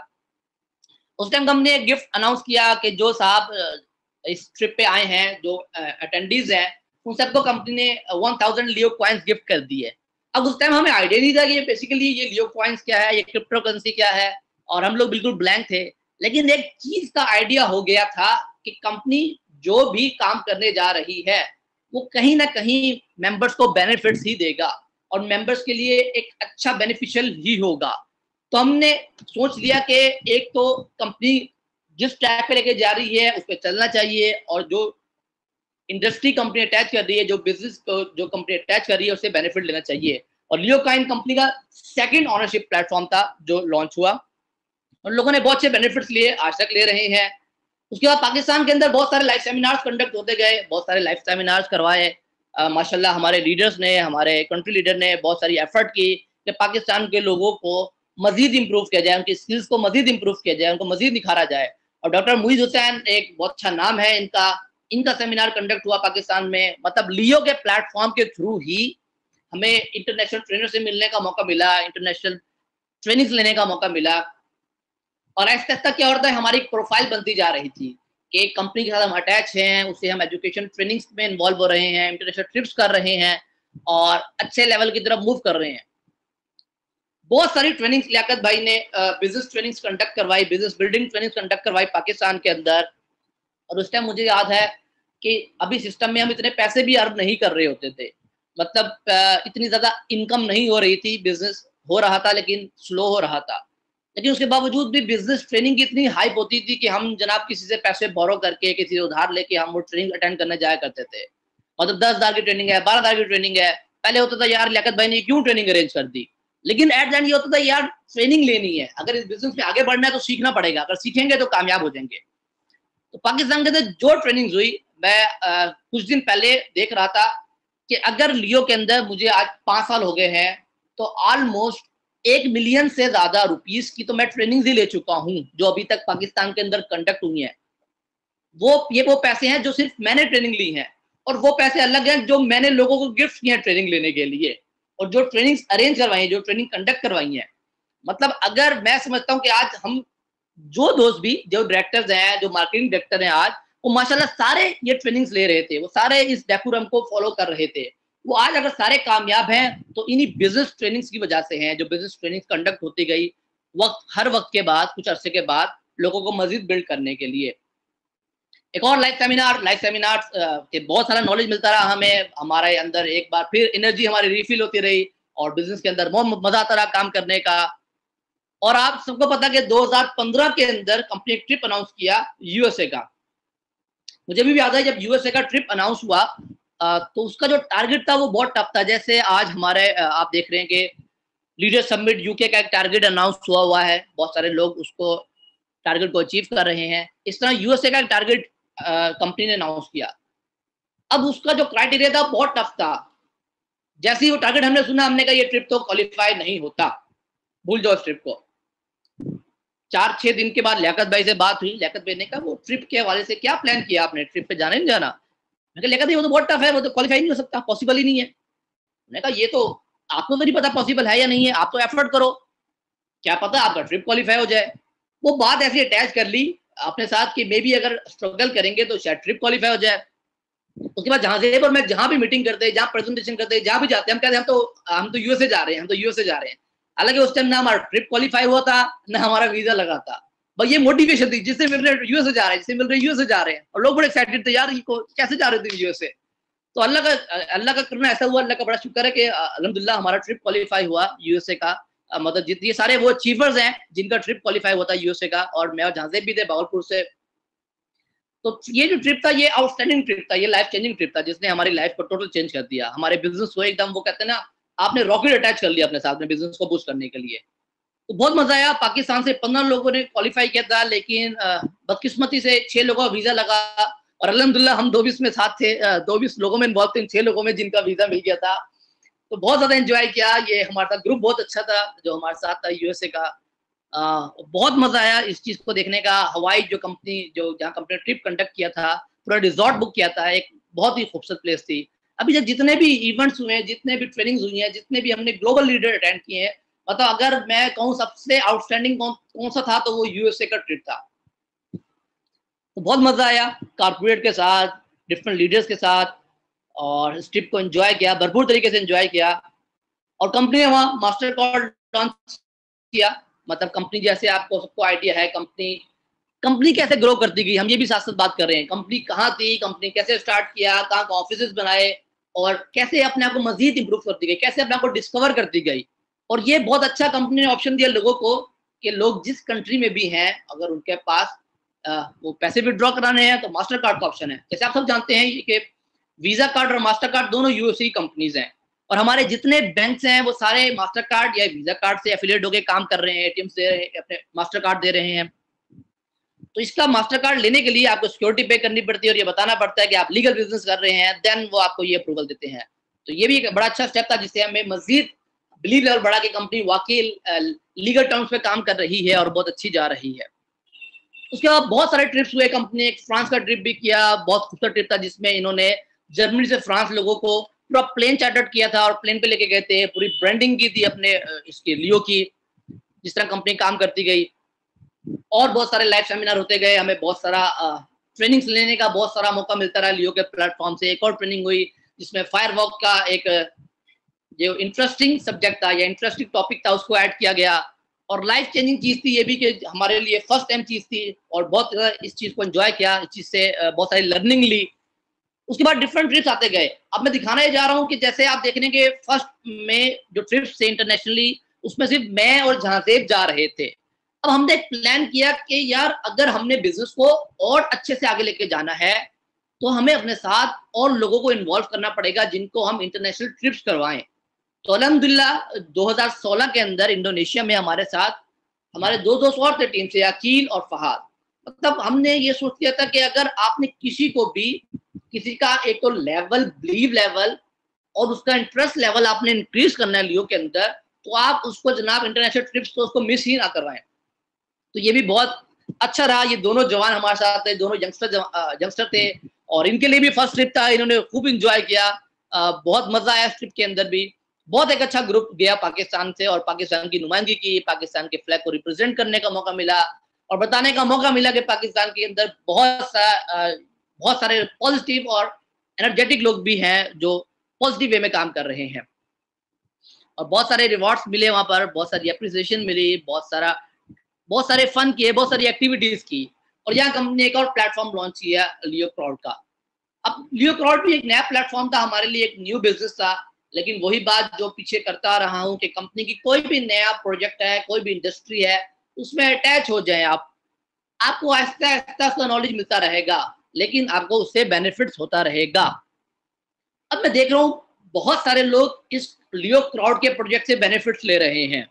उस टाइम हमने एक गिफ्ट अनाउंस किया कि जो साहब इस ट्रिप पे आए हैं, जो अटेंडीज हैं, उन सबको कंपनी ने 1000 लियो कॉइन्स गिफ्ट कर दिए। अब उस टाइम हमें आइडिया नहीं था कि ये बेसिकली ये लियो कॉइन्स क्या है, ये क्रिप्टो करेंसी क्या है और हम लोग बिल्कुल ब्लैंक थे। लेकिन एक चीज का आइडिया हो गया था कि कंपनी जो भी काम करने जा रही है वो कहीं ना कहीं मेंबर्स को बेनिफिट्स ही देगा और मेंबर्स के लिए एक अच्छा बेनिफिशियल ही होगा। तो हमने सोच लिया कि एक तो कंपनी जिस ट्रैक पे लेके जा रही है उस पर चलना चाहिए और जो इंडस्ट्री कंपनी अटैच कर रही है, जो बिजनेस को जो कंपनी अटैच कर रही है उससे बेनिफिट लेना चाहिए। और लियो कॉइन कंपनी का सेकंड ओनरशिप प्लेटफॉर्म था जो लॉन्च हुआ और लोगों ने बहुत से बेनिफिट्स लिए, आज तक ले रहे हैं। उसके बाद पाकिस्तान के अंदर बहुत सारे लाइव सेमिनार्स कंडक्ट होते गए, बहुत सारे लाइव सेमिनार्स करवाए। माशाल्लाह हमारे लीडर्स ने, हमारे कंट्री लीडर ने बहुत सारी एफर्ट की कि पाकिस्तान के लोगों को मजीद इंप्रूव किया जाए, उनकी स्किल्स को मजीद इंप्रूव किया जाए, उनको मजीद निखारा जाए। और डॉक्टर मुईज हुसैन एक बहुत अच्छा नाम है इनका, इनका सेमिनार कंडक्ट हुआ पाकिस्तान में। मतलब लियो के प्लेटफॉर्म के थ्रू ही हमें इंटरनेशनल ट्रेनर से मिलने का मौका मिला, इंटरनेशनल ट्रेनिंग लेने का मौका मिला और ऐसा तक क्या होता है हमारी प्रोफाइल बनती जा रही थी कि एक कंपनी के साथ हम अटैच हैं, उससे हम एजुकेशन ट्रेनिंग्स में इन्वॉल्व हो रहे हैं, इंटरनेशनल ट्रिप्स कर रहे हैं और अच्छे लेवल की तरफ मूव कर रहे हैं। बहुत सारी ट्रेनिंग्स लियाकत भाई ने बिजनेस ट्रेनिंग्स कंडक्ट करवाई, बिजनेस बिल्डिंग ट्रेनिंग्स कंडक्ट करवाई पाकिस्तान के अंदर। और उस टाइम मुझे याद है कि अभी सिस्टम में हम इतने पैसे भी अर्न नहीं कर रहे होते थे, मतलब इतनी ज्यादा इनकम नहीं हो रही थी, बिजनेस हो रहा था लेकिन स्लो हो रहा था। लेकिन उसके बावजूद भी बिजनेस ट्रेनिंग की इतनी हाइप होती थी कि हम जनाब किसी से पैसे बोरो करके, किसी से उधार लेके हम वो ट्रेनिंग अटेंड करने जाया करते थे। मतलब 10,000 की ट्रेनिंग है, 12,000 की ट्रेनिंग है। पहले होता था यार लियाकत भाई ने क्यों ट्रेनिंग अरेंज कर दी, लेकिन एट द एंड ये होता था यार ट्रेनिंग लेनी है, अगर इस बिजनेस में आगे बढ़ना है तो सीखना पड़ेगा, अगर सीखेंगे तो कामयाब हो जाएंगे। तो पाकिस्तान के अंदर जो ट्रेनिंग हुई, मैं कुछ दिन पहले देख रहा था कि अगर लियो के अंदर मुझे आज 5 साल हो गए हैं तो ऑलमोस्ट 1 मिलियन से ज्यादा रुपीस की तो मैं ट्रेनिंग ही ले चुका हूं जो अभी तक पाकिस्तान के अंदर कंडक्ट हुई है। वो पैसे हैं जो सिर्फ मैंने ट्रेनिंग ली है और वो पैसे अलग हैं जो मैंने लोगों को गिफ्ट किए हैं ट्रेनिंग लेने के लिए और जो ट्रेनिंग अरेंज करवाई है, जो ट्रेनिंग कंडक्ट करवाई है। मतलब अगर मैं समझता हूं कि आज हम जो दोस्त भी जो डायरेक्टर्स हैं, जो मार्केटिंग डायरेक्टर हैं, आज वो माशाल्लाह सारे ये ट्रेनिंग्स ले रहे थे, वो सारे इस डेकोरम को फॉलो कर रहे थे। वो आज अगर सारे कामयाब हैं तो इन्हीं बिजनेस ट्रेनिंग्स की वजह से हैं, जो बिजनेस ट्रेनिंग कंडक्ट होती गई हर वक्त के बाद, कुछ अरसे के बाद लोगों को मजीद बिल्ड करने के लिए। एक और लाइव सेमिनार के बहुत सारा नॉलेज मिलता रहा हमें, हमारे अंदर एक बार फिर एनर्जी हमारी रिफिल होती रही और बिजनेस के अंदर बहुत मजा आता रहा काम करने का। और आप सबको पता कि 2015 के अंदर कंपनी एक ट्रिप अनाउंस किया यूएसए का। मुझे भी याद है जब यूएसए का ट्रिप अनाउंस हुआ तो उसका जो टारगेट था वो बहुत टफ था। जैसे आज हमारे आप देख रहे हैं कि लीडर समिट यूके का एक टारगेट अनाउंस हुआ है, बहुत सारे लोग उसको टारगेट को अचीव कर रहे हैं। इस तरह यूएसए का एक टारगेट कंपनी ने अनाउंस किया। अब उसका जो क्राइटेरिया था बहुत टफ था। जैसे ही वो टारगेट हमने सुना, हमने कहा ये ट्रिप तो क्वालिफाई नहीं होता, भूल जाओ इस ट्रिप को। 4-6 दिन के बाद लियाकत भाई से बात हुई। लियाकत भाई ने कहा वो ट्रिप के हवाले से क्या प्लान किया आपने, ट्रिप पे जाने नहीं जाना? मैं कहा लियाकत भाई वो तो बहुत टफ है, वो तो क्वालिफाई नहीं हो सकता, पॉसिबल ही नहीं है। मैंने कहा ये तो आपको तो नहीं पता पॉसिबल है या नहीं है, आप तो एफर्ट करो, क्या पता आपका ट्रिप क्वालिफाई हो जाए। वो बात ऐसी अटैच कर ली अपने साथ कि मे बी अगर स्ट्रगल करेंगे तो शायद ट्रिप क्वालिफाई हो जाए। उसके बाद जहां से पर मैं जहां भी मीटिंग करते, जहां प्रेजेंटेशन करते, जहां भी जाते, हम कहते हम तो यूएसए जा रहे हैं, हम तो यूएसए जा रहे हैं। हालांकि उस टाइम ना हमारा ट्रिप क्वालिफाई हुआ था, ना हमारा वीजा लगा था। बस ये मोटिवेशन थी, जिससे मिल रहे यूएसए जा रहे हैं, जिससे मिल रहे यूएसए जा रहे हैं, और लोग बड़े एक्साइटेड थे, यार ये कैसे जा रहे थे यूएसए। तो अल्लाह का करना ऐसा हुआ, अल्लाह का बड़ा शुक्र है कि अल्हम्दुलिल्लाह हमारा ट्रिप क्वालिफाई हुआ यूएसए का। मतलब जितने सारे वो अचीवर्स हैं जिनका ट्रिप क्वालिफाई हुआ था यूएसए का, और मैं और जहां भी थे भागलपुर से। तो ये जो ट्रिप था ये आउटस्टैंडिंग ट्रिप था, ये लाइफ चेंजिंग ट्रिप था, जिसने हमारी लाइफ को टोटल चेंज कर दिया। हमारे बिजनेस को एकदम, वो कहते हैं ना, आपने रॉकेट अटैच कर लिया अपने साथ में बिजनेस को बूस्ट करने के लिए। तो बहुत मजा आया। पाकिस्तान से 15 लोगों ने क्वालिफाई किया था, लेकिन बदकिस्मती से 6 लोगों का वीजा लगा, और अल्हम्दुलिल्लाह हम 24 में साथ थे, 24 लोगों में इन्वॉल्व थे, 6 लोगों में जिनका वीजा मिल गया था। तो बहुत ज्यादा एंजॉय किया। ये हमारा ग्रुप बहुत अच्छा था जो हमारे साथ था यूएसए का। बहुत मजा आया इस चीज को देखने का। हवाई जो कंपनी, जो जहाँ कंपनी ट्रिप कंडक्ट किया था, पूरा रिजॉर्ट बुक किया था, एक बहुत ही खूबसूरत प्लेस थी। अभी जब जितने भी इवेंट्स हुए हैं, जितने भी ट्रेनिंग्स हुई हैं, जितने भी हमने ग्लोबल लीडर अटेंड किए हैं, मतलब अगर मैं कहूँ सबसे आउटस्टैंडिंग कौन सा था, तो वो यूएसए का ट्रिप था। तो बहुत मजा आया कारपोरेट के साथ, डिफरेंट लीडर्स के साथ, और इस ट्रिप को एंजॉय किया, भरपूर तरीके से एंजॉय किया। और कंपनी ने वहाँ मास्टर कार्ड लॉन्च किया। मतलब कंपनी, जैसे आपको सबको आइडिया है कंपनी कंपनी कैसे ग्रो करती गई, हम ये भी साथ साथ बात कर रहे हैं। कंपनी कहाँ थी, कंपनी कैसे स्टार्ट किया, कहाँ ऑफिस बनाए, और कैसे अपने आप को मजीद इंप्रूव करती गई, कैसे अपने आप को डिस्कवर करती गई। और ये बहुत अच्छा कंपनी ने ऑप्शन दिया लोगों को कि लोग जिस कंट्री में भी हैं, अगर उनके पास वो पैसे विड्रॉ कराने हैं तो मास्टर कार्ड का ऑप्शन है। जैसे आप सब जानते हैं कि वीजा कार्ड और मास्टर कार्ड दोनों यूएसए कंपनीज हैं, और हमारे जितने बैंक्स हैं वो सारे मास्टर कार्ड या वीजा कार्ड से एफिलिएट होकर काम कर रहे हैं, एटीएम से अपने मास्टर कार्ड दे रहे हैं। तो इसका मास्टर कार्ड लेने के लिए आपको सिक्योरिटी पे करनी पड़ती है, और ये बताना पड़ता है कि आप लीगल बिजनेस कर रहे हैं, देन वो आपको ये अप्रूवल देते हैं। तो ये भी एक बड़ा अच्छा स्टेप था, जिससे हमें मजीद बिलीव लेवल बढ़ा कि कंपनी वाकई लीगल टर्म्स पे काम कर रही है और बहुत अच्छी जा रही है। उसके बाद बहुत सारे ट्रिप्स हुए। कंपनी एक फ्रांस का ट्रिप भी किया, बहुत खूबसूरत ट्रिप था, जिसमें इन्होंने जर्मनी से फ्रांस लोगों को पूरा प्लेन चार्टर्ड किया था, और प्लेन पे लेके गए थे, पूरी ब्रांडिंग की थी अपने इसके लियो की, जिस तरह कंपनी काम करती गई। और बहुत सारे लाइव सेमिनार होते गए, हमें बहुत सारा ट्रेनिंग्स लेने का बहुत सारा मौका मिलता रहा लियो के प्लेटफॉर्म से। एक और ट्रेनिंग हुई जिसमें फायरवॉक का एक जो इंटरेस्टिंग सब्जेक्ट था या इंटरेस्टिंग टॉपिक था उसको ऐड किया गया। और लाइफ चेंजिंग चीज थी ये भी कि हमारे लिए फर्स्ट टाइम चीज थी, और बहुत इस चीज को एंजॉय किया, इस चीज से बहुत सारी लर्निंग ली। उसके बाद डिफरेंट ट्रिप्स आते गए। अब मैं दिखाना जा रहा हूँ कि जैसे आप देख रहे हैं कि फर्स्ट में जो ट्रिप्स थे इंटरनेशनली, उसमें सिर्फ मैं और जहांजेब जा रहे थे। अब हमने एक प्लान किया कि यार अगर हमने बिजनेस को और अच्छे से आगे लेके जाना है तो हमें अपने साथ और लोगों को इन्वॉल्व करना पड़ेगा जिनको हम इंटरनेशनल ट्रिप्स करवाएं। तो अल्हम्दुलिल्लाह 2016 के अंदर इंडोनेशिया में हमारे साथ हमारे दो दोस्त और थे टीम से, अकील और फहाद। मतलब हमने ये सोच लिया था कि अगर आपने किसी को भी, किसी का एक तो लेवल, बिलीव लेवल और उसका इंटरेस्ट लेवल आपने इंक्रीज करना है लियो के अंदर, तो आप उसको जनाब इंटरनेशनल ट्रिप्स तो उसको मिस ही ना करवाएं। तो ये भी बहुत अच्छा रहा। ये दोनों जवान हमारे साथ थे, दोनों यंगस्टर थे, और इनके लिए भी फर्स्ट ट्रिप था, इन्होंने खूब इंजॉय किया। बहुत मजा आया इस ट्रिप के अंदर भी। बहुत एक अच्छा ग्रुप गया पाकिस्तान से, और पाकिस्तान की नुमाइंदगी की, पाकिस्तान के फ्लैग को रिप्रेजेंट करने का मौका मिला, और बताने का मौका मिला कि पाकिस्तान के अंदर बहुत सारे पॉजिटिव और एनर्जेटिक लोग भी हैं जो पॉजिटिव वे में काम कर रहे हैं। और बहुत सारे रिवॉर्ड्स मिले वहां पर, बहुत सारी अप्रिसिएशन मिली, बहुत सारे फन किए, बहुत सारी एक्टिविटीज की। और यहाँ कंपनी ने एक और प्लेटफॉर्म लॉन्च किया लियो क्राउड का। अब लियो क्राउड भी एक नया प्लेटफॉर्म था हमारे लिए, एक न्यू बिजनेस था, लेकिन वही बात जो पीछे करता रहा हूँ कि कंपनी की कोई भी नया प्रोजेक्ट है, कोई भी इंडस्ट्री है, उसमें अटैच हो जाए आप, आपको आहिस्ता आहिस्ता उसका नॉलेज मिलता रहेगा। लेकिन आपको उससे बेनिफिट्स होता रहेगा। अब मैं देख रहा हूँ बहुत सारे लोग इस लियो क्राउड के प्रोजेक्ट से बेनिफिट्स ले रहे हैं।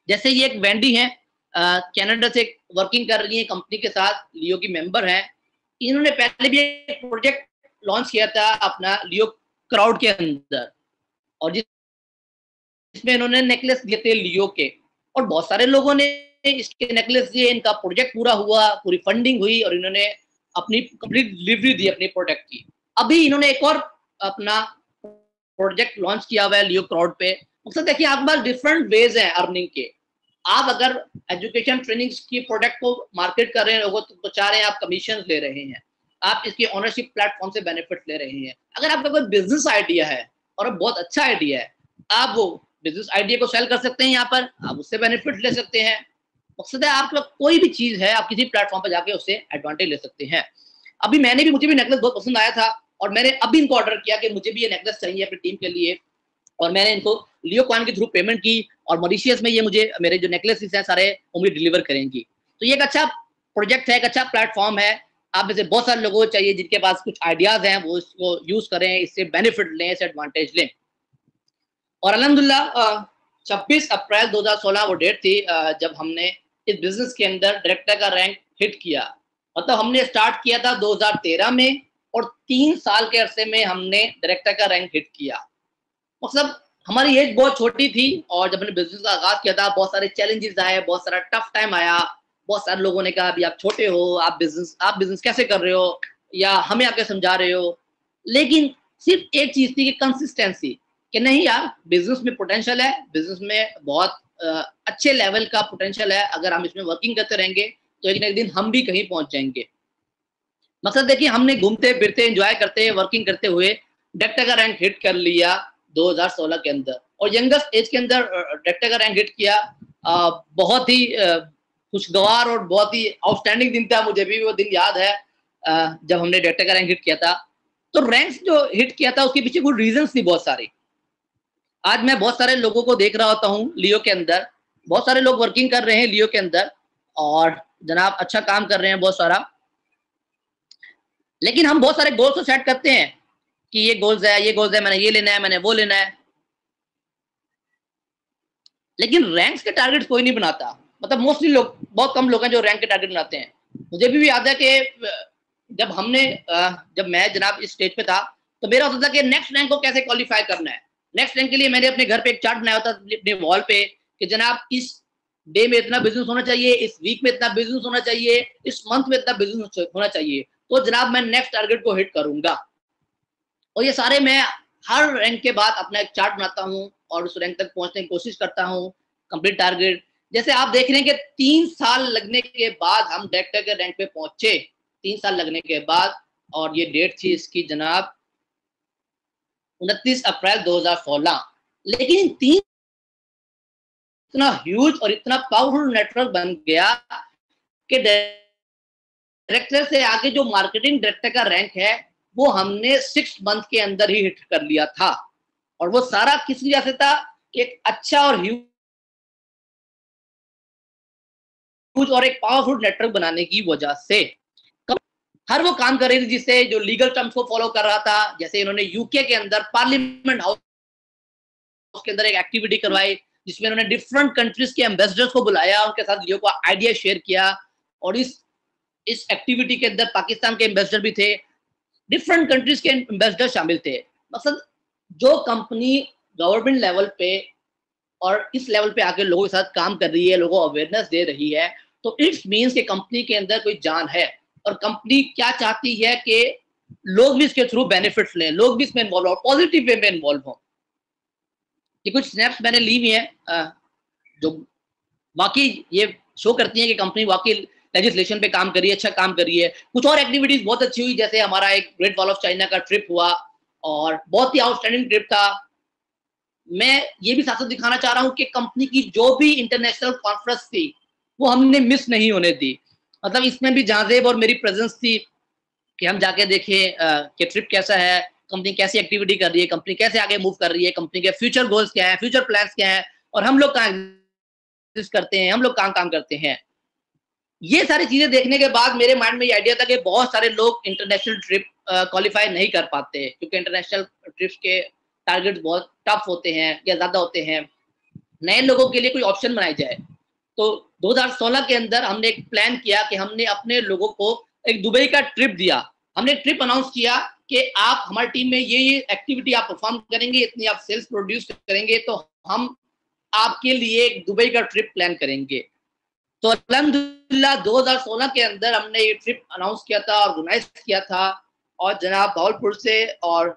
जैसे ये एक वेंडी है, कनाडा से वर्किंग कर रही है कंपनी के साथ, लियो की मेंबर है। इन्होंने पहले भी एक प्रोजेक्ट लॉन्च किया था अपना लियो क्राउड के अंदर, और जिसमें इन्होंने नेकलेस दिए थे लियो के, और बहुत सारे लोगों ने इसके नेकलेस दिए, इनका प्रोजेक्ट पूरा हुआ, पूरी फंडिंग हुई और इन्होंने अपनी कंप्लीट डिलीवरी दी अपने प्रोडक्ट की। अभी इन्होंने एक और अपना प्रोजेक्ट लॉन्च किया हुआ है लियो क्राउड पे। मकसद देखिए, आपके पास डिफरेंट वेज हैं अर्निंग के। आप अगर एजुकेशन ट्रेनिंग की प्रोडक्ट को मार्केट कर रहे हैं लोगों तो चाह रहे हैं, आप कमीशन ले रहे हैं, आप इसके ओनरशिप प्लेटफॉर्म से बेनिफिट ले रहे हैं। अगर आपका कोई बिजनेस आइडिया है और बहुत अच्छा आइडिया है, आप वो बिजनेस आइडिया को सेल कर सकते हैं, यहाँ पर आप उससे बेनिफिट ले सकते हैं। मकसद है आपका कोई भी चीज है, आप किसी प्लेटफॉर्म पर जाके उससे एडवांटेज ले सकते हैं। अभी मुझे भी नेकलेस बहुत पसंद आया था और मैंने अभी इनको ऑर्डर किया कि मुझे भी ये नेकलेस चाहिए अपनी टीम के लिए, और मैंने इनको लियो कॉइन के थ्रू पेमेंट की और मॉरिशियस में ये मुझे मेरे जो नेकलेसेस हैं सारे वो मुझे डिलीवर करेंगी। तो ये एक अच्छा प्रोजेक्ट है, एक अच्छा प्लेटफॉर्म है। आप में से बहुत सारे लोगों को चाहिए जिनके पास कुछ आइडियाज हैं, वो इसको यूज करें, इससे बेनिफिट लें, इससे एडवांटेज लें। और अल्हम्दुलिल्लाह 26 अप्रैल 2016 वो डेट थी जब हमने इस बिजनेस के अंदर डायरेक्टर का रैंक हिट किया। मतलब हमने स्टार्ट किया था 2013 में और 3 साल के अरसे में हमने डायरेक्टर का रैंक हिट किया। मतलब हमारी एज बहुत छोटी थी और जब मैंने बिजनेस का आगाज किया था बहुत सारे चैलेंजेस आए, बहुत सारा टफ टाइम आया। बहुत सारे लोगों ने कहा अभी आप छोटे हो, आप बिजनेस कैसे कर रहे हो, या हमें आके समझा रहे हो। लेकिन सिर्फ एक चीज थी कि कंसिस्टेंसी, कि नहीं यार बिजनेस में पोटेंशियल है, बिजनेस में बहुत अच्छे लेवल का पोटेंशियल है। अगर हम इसमें वर्किंग करते रहेंगे तो एक ना एक दिन हम भी कहीं पहुंच जाएंगे। मकसद देखिए, हमने घूमते फिरते एंजॉय करते वर्किंग करते हुए डायरेक्टर का रैंक हिट कर लिया 2016 के अंदर, और यंगेस्ट एज के अंदर डायरेक्टर का रैंक हिट किया। बहुत ही खुशगवार और बहुत ही आउटस्टैंडिंग दिन था, मुझे भी वो दिन याद है जब हमने डायरेक्टर का रैंक हिट किया था। तो रैंक्स जो हिट किया था उसके पीछे कुछ रीजंस थी बहुत सारी। आज मैं बहुत सारे लोगों को देख रहा होता हूँ लियो के अंदर, बहुत सारे लोग वर्किंग कर रहे हैं लियो के अंदर और जनाब अच्छा काम कर रहे हैं बहुत सारा। लेकिन हम बहुत सारे गोल्स तो सेट करते हैं कि ये गोल्स है, ये गोल्स है, मैंने ये लेना है, मैंने वो लेना है, लेकिन रैंक्स के टारगेट्स कोई नहीं बनाता। मतलब मोस्टली लोग, बहुत कम लोग हैं जो रैंक के टारगेट बनाते हैं। मुझे भी याद है कि जब मैं जनाब इस स्टेज पे था तो मेरा होता था कि नेक्स्ट रैंक को कैसे क्वालिफाई करना है। नेक्स्ट रैंक के लिए मैंने अपने घर पे एक चार्ट बनाया होता अपने वॉल पे कि जनाब इस डे में इतना बिजनेस होना चाहिए, इस वीक में इतना बिजनेस होना चाहिए, इस मंथ में इतना बिजनेस होना चाहिए, तो जनाब मैं नेक्स्ट टारगेट को हिट करूंगा। और ये सारे मैं हर रैंक के बाद अपना एक चार्ट बनाता हूँ और उस रैंक तक पहुंचने की कोशिश करता हूँ, कंप्लीट टारगेट। जैसे आप देख रहे हैं कि 3 साल लगने के बाद हम डायरेक्टर के रैंक पे पहुंचे, 3 साल लगने के बाद, और ये डेट थी इसकी जनाब 29 अप्रैल 2016। लेकिन इतना ह्यूज और इतना पावरफुल नेटवर्क बन गया कि डायरेक्टर से आगे जो मार्केटिंग डायरेक्टर का रैंक है वो हमने 6 मंथ के अंदर ही हिट कर लिया था। और वो सारा किस वजह से था कि एक अच्छा और ह्यूज और एक पावरफुल नेटवर्क बनाने की वजह से। हर वो काम कर रही थी जिससे जो लीगल टर्म्स को फॉलो कर रहा था। जैसे इन्होंने यूके के अंदर पार्लियामेंट हाउस के अंदर एक एक्टिविटी करवाई जिसमें उन्होंने डिफरेंट कंट्रीज के एम्बेसडर्स को बुलाया, उनके साथ लियो को आइडिया शेयर किया, और इस एक्टिविटी के अंदर पाकिस्तान के एम्बेसडर भी थे, डिफरेंट कंट्रीज के एम्बेसडर शामिल थे। मतलब जो कंपनी गवर्नमेंट लेवल पे और इस लेवल पे आके लोगों के साथ काम कर रही है, लोगों को अवेयरनेस दे रही है, तो इट्स मीन्स कि कंपनी के अंदर कोई जान है। और कंपनी क्या चाहती है कि लोग भी इसके थ्रू बेनिफिट्स लें, लोग भी इसमें इन्वॉल्व हो, पॉजिटिव वे में इन्वॉल्व हो। ये कुछ स्नैप्स मैंने ली हुई है जो वाकई ये शो करती है कि कंपनी वाकई लेजिस्लेशन पे काम करी है, अच्छा काम करी है। कुछ और एक्टिविटीज बहुत अच्छी हुई, जैसे हमारा एक ग्रेट वॉल ऑफ चाइना का ट्रिप हुआ और बहुत ही आउटस्टैंडिंग ट्रिप था। मैं ये भी साथ दिखाना चाह रहा हूँ कि कंपनी की जो भी इंटरनेशनल कॉन्फ्रेंस थी वो हमने मिस नहीं होने दी। मतलब इसमें भी जाजेब और मेरी प्रेजेंस थी कि हम जाके देखें कि ट्रिप कैसा है, कंपनी कैसी एक्टिविटी कर रही है, कंपनी कैसे आगे मूव कर रही है, कंपनी के फ्यूचर गोल्स क्या है, फ्यूचर प्लान्स क्या है, और हम लोग कहाँ एग्जिस्ट करते हैं, हम लोग कहाँ काम करते हैं। ये सारी चीजें देखने के बाद मेरे माइंड में ये आइडिया था कि बहुत सारे लोग इंटरनेशनल ट्रिप क्वालिफाई नहीं कर पाते, क्योंकि इंटरनेशनल ट्रिप्स के टारगेट बहुत टफ होते हैं या ज्यादा होते हैं। नए लोगों के लिए कोई ऑप्शन बनाई जाए। तो 2016 के अंदर हमने एक प्लान किया कि हमने अपने लोगों को एक दुबई का ट्रिप दिया। हमने ट्रिप अनाउंस किया कि आप हमारी टीम में ये एक्टिविटी आप परफॉर्म करेंगे, इतनी आप सेल्स प्रोड्यूस करेंगे, तो हम आपके लिए एक दुबई का ट्रिप प्लान करेंगे। तो अल्हम्दुलिल्लाह 2016 के अंदर हमने ये ट्रिप अनाउंस किया था, ऑर्गेनाइज किया था, और जनाब भावलपुर से और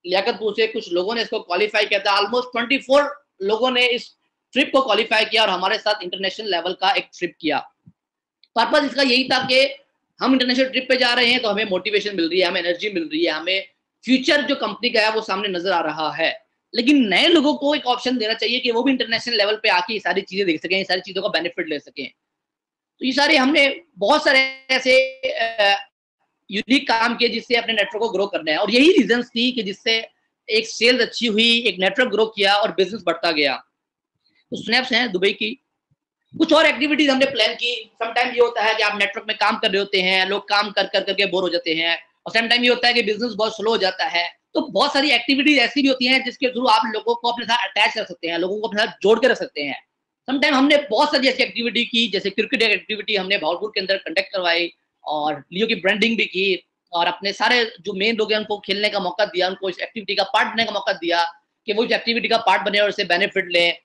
लियाकतपुर से कुछ लोगों ने इसको क्वालिफाई किया था। ऑलमोस्ट 24 लोगों ने इस ट्रिप को क्वालिफाई किया और हमारे साथ इंटरनेशनल लेवल का एक ट्रिप किया। पर्पज इसका यही था कि हम इंटरनेशनल ट्रिप पे जा रहे हैं तो हमें मोटिवेशन मिल रही है, हमें एनर्जी मिल रही है, हमें फ्यूचर जो कंपनी का है वो सामने नजर आ रहा है। लेकिन नए लोगों को एक ऑप्शन देना चाहिए कि वो भी इंटरनेशनल लेवल पे आके ये सारी चीजें देख सकें, ये सारी चीजों का बेनिफिट ले सकें। तो ये सारे हमने बहुत सारे ऐसे यूनिक काम किए जिससे अपने नेटवर्क को ग्रो करना है, और यही रीजन थी कि जिससे एक सेल्स अच्छी हुई, एक नेटवर्क ग्रो किया और बिजनेस बढ़ता गया। तो स्नैप्स हैं दुबई की। कुछ और एक्टिविटीज हमने प्लान की। समटाइम ये होता है कि आप नेटवर्क में काम कर रहे होते हैं, लोग काम कर कर करके बोर हो जाते हैं, और समटाइम ये होता है कि बिजनेस बहुत स्लो हो जाता है। तो बहुत सारी एक्टिविटीज ऐसी भी होती हैं जिसके थ्रू आप लोगों को अपने साथ अटैच कर सकते हैं, लोगों को अपने साथ जोड़ के रख सकते हैं। समटाइम हमने बहुत सारी ऐसी एक्टिविटी की, जैसे क्रिकेट एक्टिविटी हमने भावलपुर के अंदर कंडक्ट करवाई, और लियो की ब्रांडिंग भी की, और अपने सारे जो मेन लोग हैं उनको खेलने का मौका दिया, उनको इस एक्टिविटी का पार्ट बनने का मौका दिया कि वो इस एक्टिविटी का पार्ट बने और इससे बेनिफिट लें।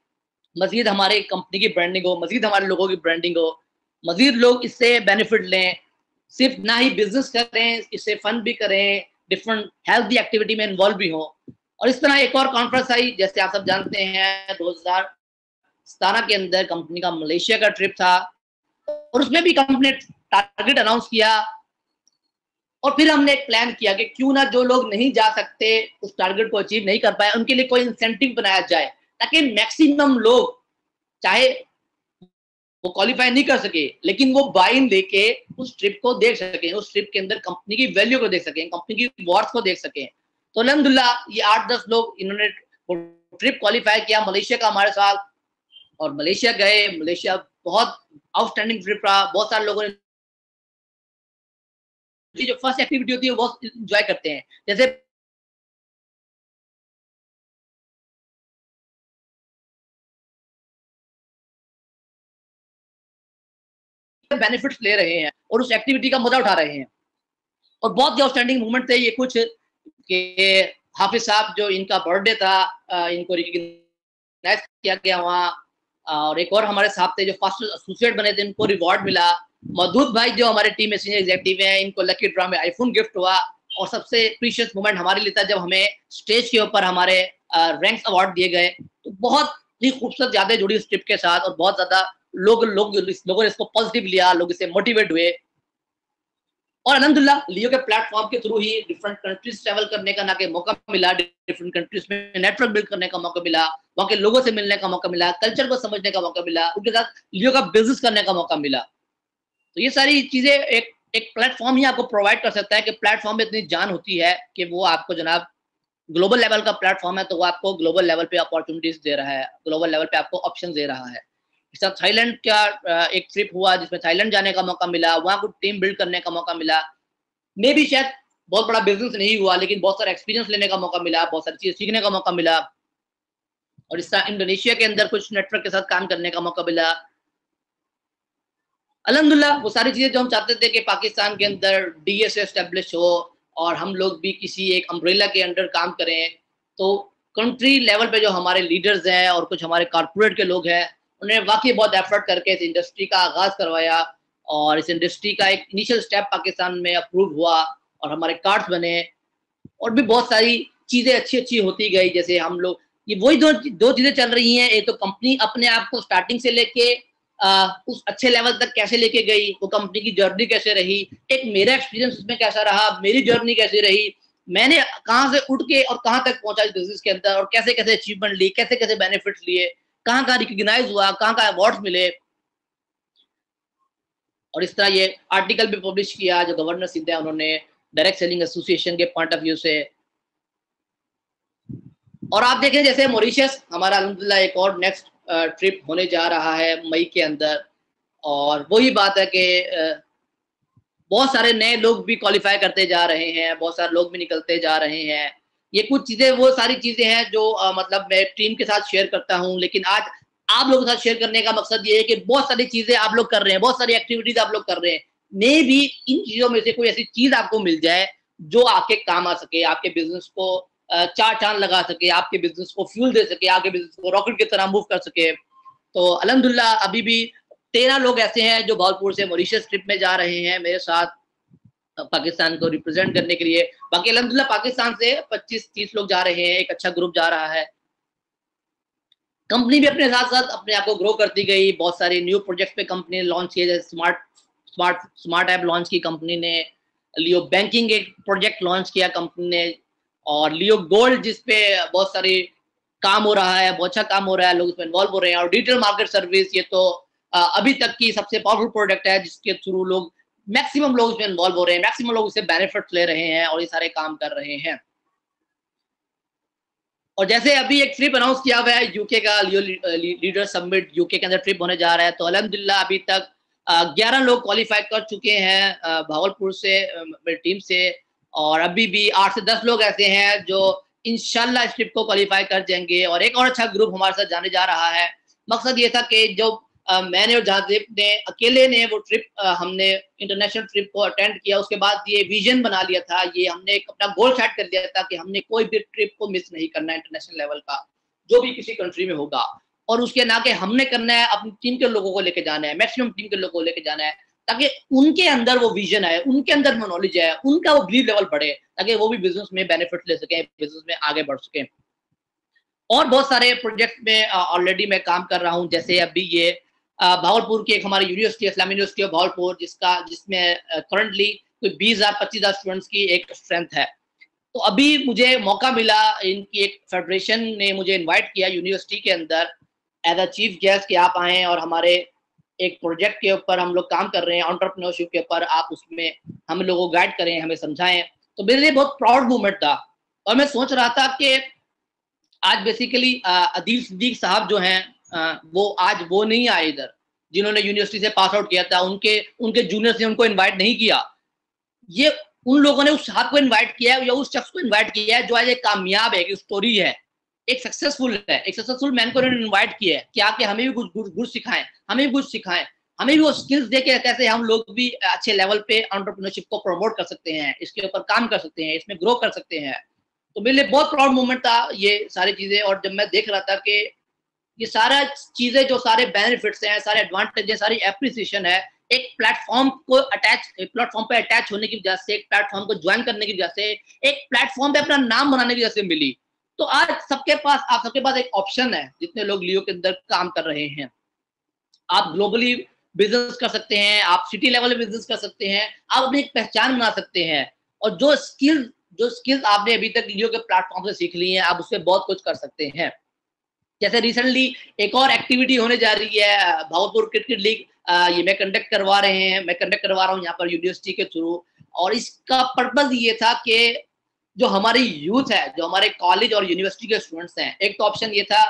मजीद हमारे कंपनी की ब्रांडिंग हो, मजीद हमारे लोगों की ब्रांडिंग हो, मजीद लोग इससे बेनिफिट लें। सिर्फ ना ही बिजनेस करें, इससे फन भी करें, डिफरेंट हेल्थी एक्टिविटी में इन्वॉल्व भी हो। और इस तरह एक और कॉन्फ्रेंस आई, जैसे आप सब जानते हैं 2017 के अंदर कंपनी का मलेशिया का ट्रिप था, और उसमें भी कंपनी ने टारगेट अनाउंस किया। और फिर हमने एक प्लान किया कि क्यों ना जो लोग नहीं जा सकते, उस टारगेट को अचीव नहीं कर पाए, उनके लिए कोई इंसेंटिव बनाया जाए, ताकि मैक्सिमम लोग, चाहे वो क्वालिफाई नहीं कर सके, लेकिन वो बाइन लेके उस ट्रिप को देख सकें, उस ट्रिप के अंदर कंपनी की वैल्यू को देख सकें, कंपनी की वर्थ को देख सकें। तो अल्हम्दुलिल्लाह ये 8-10 लोग इन्होंने ट्रिप क्वालिफाई किया मलेशिया का हमारे साथ, और मलेशिया गए। मलेशिया बहुत आउटस्टैंडिंग ट्रिप रहा। बहुत सारे लोगों ने जो फर्स्ट एक्टिविटी होती है वो एंजॉय करते हैं, जैसे बेनिफिट्स ले रहे हैं और उस एक्टिविटी का मजा उठा रहे हैं। और बहुत ही आउटस्टैंडिंग मूवमेंट थे ये कुछ, कि हाफिज साहब जो इनका बर्थडे था, इनको रिकॉग्नाइज किया गया वहाँ। और एक और हमारे साहब थे जो फर्स्ट एसोसिएट बने थे, इनको रिवॉर्ड मिला। मधुद भाई जो हमारे टीम में सीनियर एग्जीक्यूटिव हैं, इनको लकी ड्रा में आईफोन गिफ्ट हुआ। और सबसे प्रीशियस मोमेंट हमारे लिए था जब हमें स्टेज के ऊपर हमारे रैंक्स अवार्ड दिए गए। तो बहुत ही खूबसूरत यादें जुड़ी इस ट्रिप के साथ, और बहुत ज्यादा लोगों ने इसको पॉजिटिव लिया, लोग इससे मोटिवेट हुए। और अल्हम्दुलिल्लाह लियो के प्लेटफॉर्म के थ्रू ही डिफरेंट कंट्रीज ट्रैवल करने का ना के मौका मिला, डिफरेंट कंट्रीज में नेटवर्क बिल्ड करने का मौका मिला, वहाँ के लोगों से मिलने का मौका मिला, कल्चर को समझने का मौका मिला, उनके साथ लियो का बिजनेस करने का मौका मिला। तो ये सारी चीजें एक एक प्लेटफॉर्म ही आपको प्रोवाइड कर सकता है, कि प्लेटफॉर्म में इतनी जान होती है कि वो आपको जनाब ग्लोबल लेवल का प्लेटफॉर्म है, तो वो आपको ग्लोबल लेवल पे अपॉर्चुनिटीज दे रहा है, ग्लोबल लेवल पे आपको ऑप्शन दे रहा है। इस तरह थाईलैंड का एक ट्रिप हुआ जिसमें थाईलैंड जाने का मौका मिला, वहाँ को टीम बिल्ड करने का मौका मिला। मे भी शायद बहुत बड़ा बिजनेस नहीं हुआ, लेकिन बहुत सारा एक्सपीरियंस लेने का मौका मिला, बहुत सारी चीजें सीखने का मौका मिला। और इस तरह इंडोनेशिया के अंदर कुछ नेटवर्क के साथ काम करने का मौका मिला। अल्हम्दुलिल्लाह वो सारी चीजें जो हम चाहते थे कि पाकिस्तान के अंदर डीएसए एस्टेब्लिश हो और हम लोग भी किसी एक अम्ब्रेला के अंडर काम करें, तो कंट्री लेवल पे जो हमारे लीडर्स हैं और कुछ हमारे कॉर्पोरेट के लोग हैं, उन्होंने वाकई बहुत एफर्ट करके इस इंडस्ट्री का आगाज करवाया। और इस इंडस्ट्री का एक इनिशियल स्टेप पाकिस्तान में अप्रूव हुआ और हमारे कार्ड्स बने, और भी बहुत सारी चीजें अच्छी अच्छी होती गई। जैसे हम लोग, ये वही दो चीजें चल रही हैं। एक तो कंपनी अपने आप को स्टार्टिंग से लेके उस अच्छे लेवल तक कैसे लेके गई, वो कंपनी की जर्नी कैसे रही, एक मेरा एक्सपीरियंस उसमें कैसा रहा, मेरी जर्नी कैसी रही, मैंने कहाँ से उठ के और कहाँ तक पहुंचा इस बिजनेस के अंदर, और कैसे कैसे अचीवमेंट ली, कैसे कैसे बेनिफिट्स लिए, कहाँ कहाँ रिकॉग्नाइज हुआ, कहाँ कहाँ अवार्ड्स मिले। और इस तरह ये आर्टिकल भी पब्लिश किया जो गवर्नर सिंध है उन्होंने डायरेक्ट सेलिंग एसोसिएशन के पॉइंट ऑफ व्यू से। और आप देखें जैसे मॉरिशस हमारा अल्हम्दुलिल्लाह एक और नेक्स्ट ट्रिप होने जा रहा है मई के अंदर, और वही बात है कि बहुत सारे नए लोग भी क्वालिफाई करते जा रहे हैं, बहुत सारे लोग भी निकलते जा रहे हैं। ये कुछ चीज़ें वो सारी चीज़ें हैं जो मतलब मैं टीम के साथ शेयर करता हूँ, लेकिन आज आप लोगों के साथ शेयर करने का मकसद ये है कि बहुत सारी चीज़ें आप लोग कर रहे हैं, बहुत सारी एक्टिविटीज़ आप लोग कर रहे हैं। मे बी इन चीज़ों में से कोई ऐसी चीज़ आपको मिल जाए, जो आपके काम आ सके, आपके बिज़नेस को चार चाँद लगा सके, आपके बिज़नेस को फ्यूल दे सके, आपके बिज़नेस को रॉकेट की तरह मूव कर सके। तो अल्हम्दुलिल्लाह अभी भी 13 लोग ऐसे हैं जो भागलपुर से मॉरिशस ट्रिप में जा रहे हैं मेरे साथ, पाकिस्तान को रिप्रेजेंट करने के लिए। बाकी अल्हम्दुलिल्लाह पाकिस्तान से 25-30 लोग जा रहे हैं, एक अच्छा ग्रुप जा रहा है। कंपनी भी अपने साथ-साथ अपने आप को ग्रो करती गई, बहुत सारे न्यू प्रोजेक्ट्स पे कंपनी ने लॉन्च किए, जैसे स्मार्ट ऐप लॉन्च की कंपनी ने, लियो बैंकिंग एक प्रोजेक्ट लॉन्च किया कंपनी ने, और लियो गोल्ड जिस पे बहुत सारे काम हो रहा है, बहुत अच्छा काम हो रहा है, लोग इसमें इन्वॉल्व हो रहे हैं। और डिजिटल मार्केट सर्विस, ये तो अभी तक की सबसे पावरफुल प्रोडक्ट है, जिसके थ्रू लोग मैक्सिमम लोग इसमें इन्वॉल्व हो रहे हैं, मैक्सिमम लोग इससे बेनिफिट्स ले रहे हैं और ये सारे काम कर रहे हैं। और जैसे अभी एक ट्रिप अनाउंस किया हुआ है यूके का, लियो लीडर समिट यूके के अंदर ट्रिप होने जा रहा है, तो अल्हम्दुलिल्लाह अभी तक 11 लोग क्वालिफाई कर चुके हैं भागलपुर से, मेरी टीम से। और अभी भी 8 से 10 लोग ऐसे हैं जो इंशाल्लाह इस ट्रिप को क्वालिफाई कर जाएंगे, और एक और अच्छा ग्रुप हमारे साथ जाने जा रहा है। मकसद ये था कि जो मैंने और जहादीप ने अकेले ने वो ट्रिप, हमने इंटरनेशनल ट्रिप को अटेंड किया, उसके बाद ये विजन बना लिया था, ये हमने एक अपना गोल सेट कर दिया था कि हमने कोई भी ट्रिप को मिस नहीं करना है इंटरनेशनल लेवल का, जो भी किसी कंट्री में होगा। और उसके ना के हमने करना है, अपनी टीम के लोगों को लेके जाना है, मैक्सिमम टीम के लोगों को लेके जाना है, ताकि उनके अंदर वो विजन आए, उनके अंदर वो नॉलेज आए, उनका वो बिलीव लेवल बढ़े, ताकि वो भी बिजनेस में बेनिफिट ले सके, बिजनेस में आगे बढ़ सके। और बहुत सारे प्रोजेक्ट में ऑलरेडी मैं काम कर रहा हूँ, जैसे अभी ये भागलपुर की एक हमारी university, Islami university of Bhagalpur, जिसमें करंटली कोई 20,000-25,000 स्टूडेंट्स की एक स्ट्रेंथ है। तो अभी मुझे मौका मिला, इनकी एक फेडरेशन ने मुझे इनवाइट किया यूनिवर्सिटी के अंदर एज अ चीफ गेस्ट कि आप आएँ और हमारे एक प्रोजेक्ट के ऊपर हम लोग काम कर रहे हैं, एंटरप्रेन्योरशिप के ऊपर, आप उसमें हम लोगों को गाइड करें, हमें समझाएं। तो मेरे लिए बहुत प्राउड मोमेंट था। और मैं सोच रहा था कि आज बेसिकली अदील सिद्दीक साहब जो हैं, वो आज वो नहीं आए इधर, जिन्होंने यूनिवर्सिटी से पास आउट किया था, उनके उनके जूनियर्स ने उनको इनवाइट नहीं किया। ये उन लोगों ने उस साहब को इनवाइट किया है, या उस शख्स को इनवाइट किया है जो आज एक कामयाब है, एक स्टोरी है, एक सक्सेसफुल मैन को उन्होंने इनवाइट किया है कि आके हमें भी कुछ गुड सिखाएं, हमें भी कुछ सिखाएं, हमें भी वो स्किल्स दे के कैसे हम लोग भी अच्छे लेवल पे एंटरप्रेन्योरशिप को प्रमोट कर सकते हैं, इसके ऊपर काम कर सकते हैं, इसमें ग्रो कर सकते हैं। तो मेरे लिए बहुत प्राउड मोमेंट था ये सारी चीजें। और जब मैं देख रहा था कि ये सारा चीजें, जो सारे बेनिफिट्स हैं, सारे एडवांटेज है, सारी एप्रिसिएशन है, एक प्लेटफॉर्म पे अटैच होने की वजह से, एक प्लेटफॉर्म को ज्वाइन करने की वजह से, एक प्लेटफॉर्म पे अपना नाम बनाने की वजह से मिली। तो आज आप सबके पास एक ऑप्शन है, जितने लोग लियो के अंदर काम कर रहे हैं। आप ग्लोबली बिजनेस कर सकते हैं, आप सिटी लेवल पे बिजनेस कर सकते हैं, आप अपनी एक पहचान बना सकते हैं। और जो स्किल्स आपने अभी तक लियो के प्लेटफॉर्म से सीख ली हैं, आप उससे बहुत कुछ कर सकते हैं। जैसे रिसेंटली एक और एक्टिविटी होने जा रही है, भागलपुर क्रिकेट लीग, ये मैं कंडक्ट करवा रहा हूँ यहाँ पर यूनिवर्सिटी के थ्रू। और इसका पर्पज ये था कि जो हमारी यूथ है, जो हमारे कॉलेज और यूनिवर्सिटी के स्टूडेंट्स हैं, एक तो ऑप्शन ये था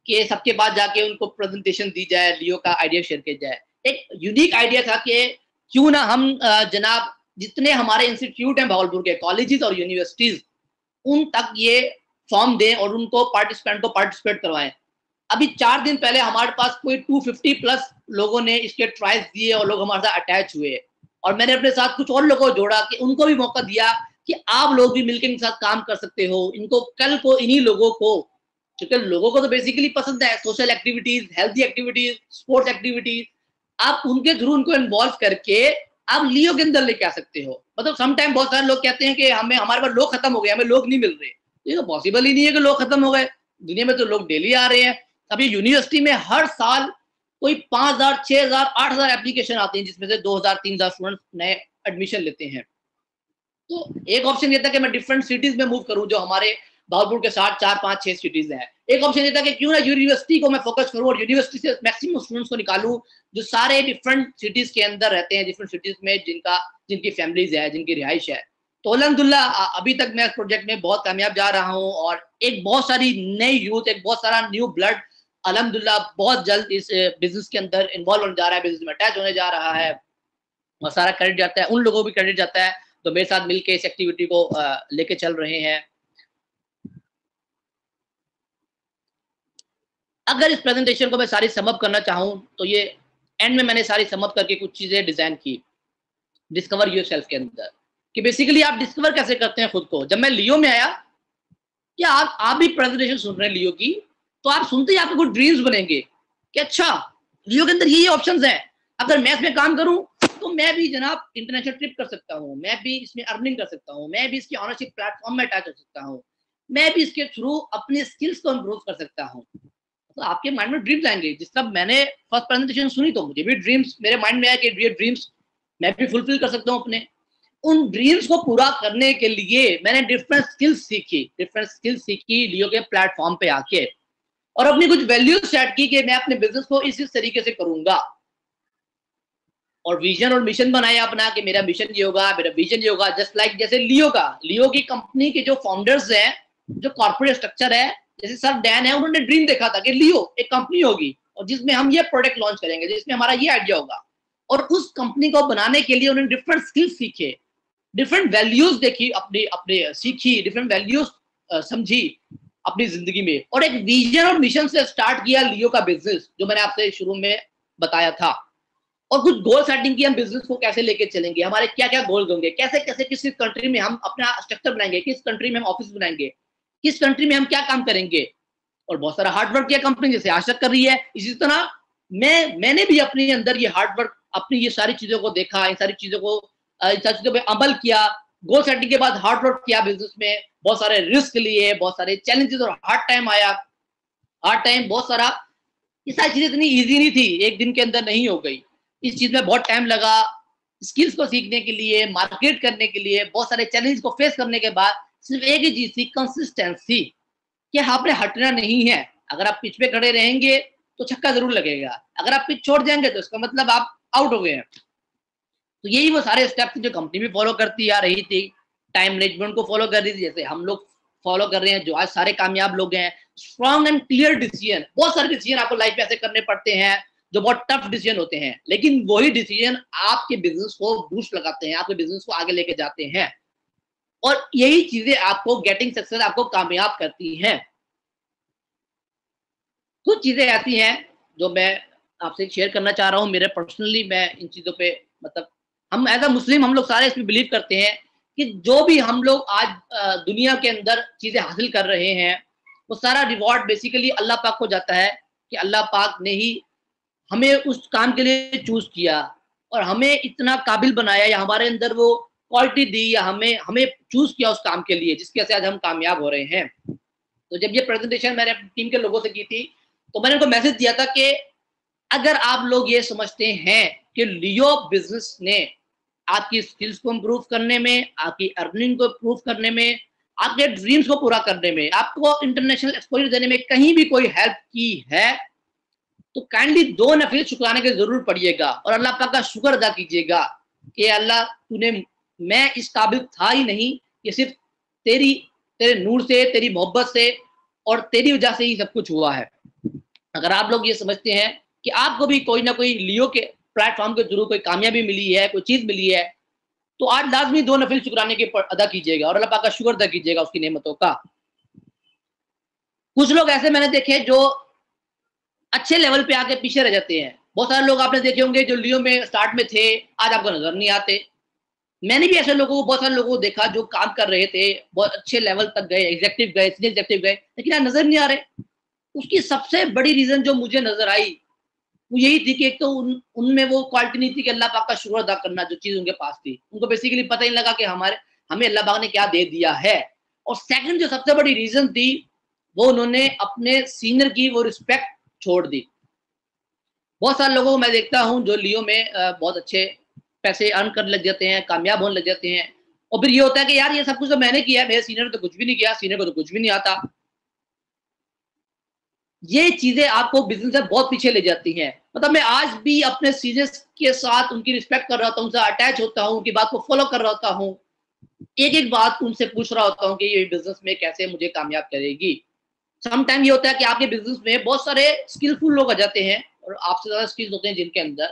कि सबके पास जाके उनको प्रेजेंटेशन दी जाए, लियो का आइडिया शेयर किया जाए। एक यूनिक आइडिया था कि क्यों ना हम जनाब जितने हमारे इंस्टीट्यूट हैं भागलपुर के, कॉलेजेस और यूनिवर्सिटीज, उन तक ये फॉर्म दें और उनको पार्टिसिपेट करवाएं। अभी 4 दिन पहले हमारे पास कोई 250 प्लस लोगों ने इसके ट्रायल्स दिए और लोग हमारे साथ अटैच हुए। और मैंने अपने साथ कुछ और लोगों को जोड़ा कि उनको भी मौका दिया कि आप लोग भी मिलकर इनके साथ काम कर सकते हो। इनको कल को इन्हीं लोगों को, क्योंकि लोगों को तो बेसिकली पसंद है social activities, healthy activities, sports activities, आप उनके थ्रू उनको इन्वॉल्व करके आप लियो के अंदर लेके आ सकते हो। मतलब समटाइम बहुत सारे लोग कहते हैं कि हमारे पास लोग खत्म हो गए, हमें लोग नहीं मिल रहे। ये तो पॉसिबल ही नहीं है कि लोग खत्म हो गए, दुनिया में तो लोग डेली आ रहे हैं। अभी यूनिवर्सिटी में हर साल कोई 5,000, 6,000, 8,000 एप्लीकेशन आते हैं, जिसमें से 2,000, 3,000 स्टूडेंट नए एडमिशन लेते हैं। तो एक ऑप्शन ये था कि मैं डिफरेंट सिटीज में मूव करूं, जो हमारे भागलपुर के साथ 4, 5, 6 सिटीज हैं। एक ऑप्शन ये था कि क्यों ना यूनिवर्सिटी को मैं फोकस करूं और यूनिवर्सिटी से मैक्सिमम स्टूडेंट्स को निकालूं, जो सारे डिफरेंट सिटीज के अंदर रहते हैं, डिफरेंट सिटीज में जिनकी फैमिलीज है, जिनकी रिहाइश है। तो अल्हम्दुलिल्लाह अभी तक मैं इस प्रोजेक्ट में बहुत कामयाब जा रहा हूँ, और एक बहुत सारी नई यूथ, एक बहुत सारा न्यू ब्लड अल्हम्दुलिल्लाह बहुत जल्द इस बिजनेस के अंदर इन्वॉल्व होने जा रहा है, बिजनेस में अटैच होने जा रहा है, और सारा क्रेडिट जाता है उन लोगों को भी क्रेडिट जाता है तो मेरे साथ मिलके इस एक्टिविटी को लेके चल रहे हैं। अगर इस प्रेजेंटेशन को मैं सारी समअप करना चाहूं तो ये एंड में मैंने सारी समअप करके कुछ चीजें डिजाइन की डिस्कवर योरसेल्फ के अंदर, कि बेसिकली आप डिस्कवर कैसे करते हैं खुद को। जब मैं लियो में आया, क्या आप भी प्रेजेंटेशन सुन रहे हैं लियो की, तो आप सुनते ही आपके कुछ ड्रीम्स बनेंगे कि अच्छा लियो के अंदर ये ऑप्शंस हैं, अगर मैं इसमें काम करूं तो मैं भी जनाब इंटरनेशनल ट्रिप कर सकता हूं, मैं भी इसमें अर्निंग कर सकता हूं, मैं भी इसकी ऑनरशिप प्लेटफॉर्म में अटैच हो सकता हूं, मैं भी इसके थ्रू अपने स्किल्स को इम्प्रूव कर सकता हूं। तो आपके माइंड में ड्रीम्स आएंगे। जिस तरह मैंने फर्स्ट प्रेजेंटेशन सुनी तो मुझे भी ड्रीम्स मेरे माइंड में आया कि ये ड्रीम्स मैं भी फुलफिल कर सकता हूं अपने। उन ड्रीम्स को पूरा करने के लिए मैंने डिफरेंट स्किल्स सीखी लियो के प्लेटफॉर्म पे आके, और अपनी कुछ वैल्यूज सेट की कि मैं अपने बिजनेस को इस तरीके से करूंगा, और विजन और मिशन बनाया अपना कि मेरा मिशन ये होगा, मेरा विजन ये होगा। जस्ट लाइक जैसे लियो की कंपनी के जो फाउंडर्स हैं, जो कॉर्पोरेट स्ट्रक्चर है, जैसे सर डैन है, उन्होंने ड्रीम देखा था कि लियो एक कंपनी होगी और जिसमें हम ये प्रोडक्ट लॉन्च करेंगे, जिसमें हमारा ये आइडिया होगा, और उस कंपनी को बनाने के लिए उन्होंने डिफरेंट स्किल्स सीखे, डिफरेंट वैल्यूज देखी, अपने अपने सीखी, डिफरेंट वैल्यूज समझी अपनी जिंदगी में, और एक विजन और मिशन से स्टार्ट किया लियो का बिजनेस, जो मैंने आपसे शुरू में बताया था। और कुछ गोल सेटिंग की, हम बिजनेस को कैसे लेके चलेंगे, हमारे क्या क्या गोल्स होंगे, कैसे कैसे किस कंट्री में हम अपना स्ट्रक्चर बनाएंगे, किस कंट्री में हम ऑफिस बनाएंगे, किस कंट्री में हम क्या काम करेंगे, और बहुत सारा हार्डवर्क किया कंपनी जैसे आज तक कर रही है। इसी तरह मैंने भी अपने अंदर ये हार्डवर्क, अपनी ये सारी चीजों को देखा, इन सारी चीजों पे अमल किया, गोल सेटिंग के बाद हार्डवर्क किया बिजनेस में, बहुत सारे रिस्क लिए, बहुत सारे चैलेंजेस और हार्ड टाइम आया, हार्ड टाइम बहुत सारा। ये सारी चीजें इतनी ईजी नहीं थी, एक दिन के अंदर नहीं हो गई, इस चीज में बहुत टाइम लगा। स्किल्स को सीखने के लिए, मार्केट करने के लिए, बहुत सारे चैलेंज को फेस करने के बाद सिर्फ एक ही चीज थी, कंसिस्टेंसी, कि आपने हटना नहीं है। अगर आप पिच पे खड़े रहेंगे तो छक्का जरूर लगेगा, अगर आप पिच छोड़ जाएंगे तो इसका मतलब आप आउट हो गए हैं। तो यही वो सारे स्टेप्स जो कंपनी भी फॉलो करती आ रही थी, टाइम मैनेजमेंट को फॉलो कर रही थी, जैसे हम लोग फॉलो कर रहे हैं, जो आज सारे कामयाब लोग हैं। स्ट्रॉन्ग एंड क्लियर डिसीजन, बहुत सारे डिसीजन आपको लाइफ में ऐसे करने पड़ते हैं जो बहुत टफ डिसीजन होते हैं, लेकिन वही डिसीजन आपके बिजनेस को बूस्ट लगाते हैं, आपके बिजनेस को आगे लेके जाते हैं, और यही चीजें आपको गेटिंग सक्सेस, आपको कामयाब करती हैं। कुछ चीजें ऐसी हैं जो मैं आपसे शेयर करना चाह रहा हूँ। मेरे पर्सनली मैं इन चीजों पे, मतलब हम एज अ मुस्लिम हम लोग सारे इसमें बिलीव करते हैं कि जो भी हम लोग आज दुनिया के अंदर चीजें हासिल कर रहे हैं, वो सारा रिवॉर्ड बेसिकली अल्लाह पाक को जाता है, कि अल्लाह पाक ने ही हमें उस काम के लिए चूज किया और हमें इतना काबिल बनाया, या हमारे अंदर वो क्वालिटी दी, या हमें हमें चूज किया उस काम के लिए जिसकी वजह से आज हम कामयाब हो रहे हैं। तो जब ये प्रेजेंटेशन मैंने अपनी टीम के लोगों से की थी, तो मैंने उनको मैसेज दिया था कि अगर आप लोग ये समझते हैं कि लियो बिजनेस ने आपकी स्किल्स को इम्प्रूव करने में, आपकी अर्निंग को इम्प्रूव करने में, आपके ड्रीम्स को पूरा करने में, आपको इंटरनेशनल एक्सपोजर देने में कहीं भी कोई हेल्प की है, तो काइंडली दो नफिल शुक्राने की जरूर पड़िएगा और अल्लाह पाक का शुक्र अदा कीजिएगा कि अल्लाह तूने, मैं इस काबिल था ही नहीं, ये सिर्फ तेरे नूर से, तेरी मोहब्बत से और तेरी वजह से ही सब कुछ हुआ है। अगर आप लोग ये समझते हैं कि आपको भी कोई ना कोई लियो के प्लेटफॉर्म के थ्रू कोई कामयाबी मिली है, कोई चीज मिली है, तो आज लाजमी दो नफिल शुक्राने के अदा कीजिएगा और अल्लाह पाक का शुक्र अदा कीजिएगा उसकी नेमतों का। कुछ लोग ऐसे मैंने देखे जो अच्छे लेवल पे आके पीछे रह जाते हैं। बहुत सारे लोग आपने देखे होंगे जो लियो में स्टार्ट में थे, आज आपको नजर नहीं आते। मैंने भी ऐसे लोगों को, बहुत सारे लोगों को देखा जो काम कर रहे थे, बहुत अच्छे लेवल तक गए, एग्जेक्टिव गए, सीनियर एग्जेक्टिव गए, लेकिन आज नजर नहीं आ रहे। उसकी सबसे बड़ी रीजन जो मुझे नजर आई वो यही थी कि एक तो उनमें वो क्वालिटी नहीं थी कि अल्लाह पाक का शुक्र अदा करना, जो चीज उनके पास थी उनको बेसिकली पता ही लगा कि हमें अल्लाह पाक ने क्या दे दिया है। और सेकंड जो सबसे बड़ी रीजन थी, वो उन्होंने अपने सीनियर की वो रिस्पेक्ट छोड़ दी। बहुत सारे लोगों को मैं देखता हूँ जो लियो में बहुत अच्छे पैसे अर्न कर लग जाते हैं, कामयाब होने लग जाते हैं, और फिर ये होता है कि यार ये सब कुछ तो मैंने किया है, मेरे सीनियर ने तो कुछ भी नहीं किया, सीनियर को तो कुछ भी नहीं आता। ये चीजें आपको बिजनेस से बहुत पीछे ले जाती हैं। मतलब मैं आज भी अपने सीनियर्स के साथ उनकी रिस्पेक्ट कर रहा होता हूँ, उनसे अटैच होता हूँ, उनकी बात को फॉलो कर रहा होता हूँ, एक एक बात उनसे पूछ रहा होता हूँ कि ये बिजनेस में कैसे मुझे कामयाब करेगी। समटाइम ये होता है कि आपके बिजनेस में बहुत सारे स्किलफुल लोग आ जाते हैं और आपसे ज्यादा स्किल्स होते हैं जिनके अंदर,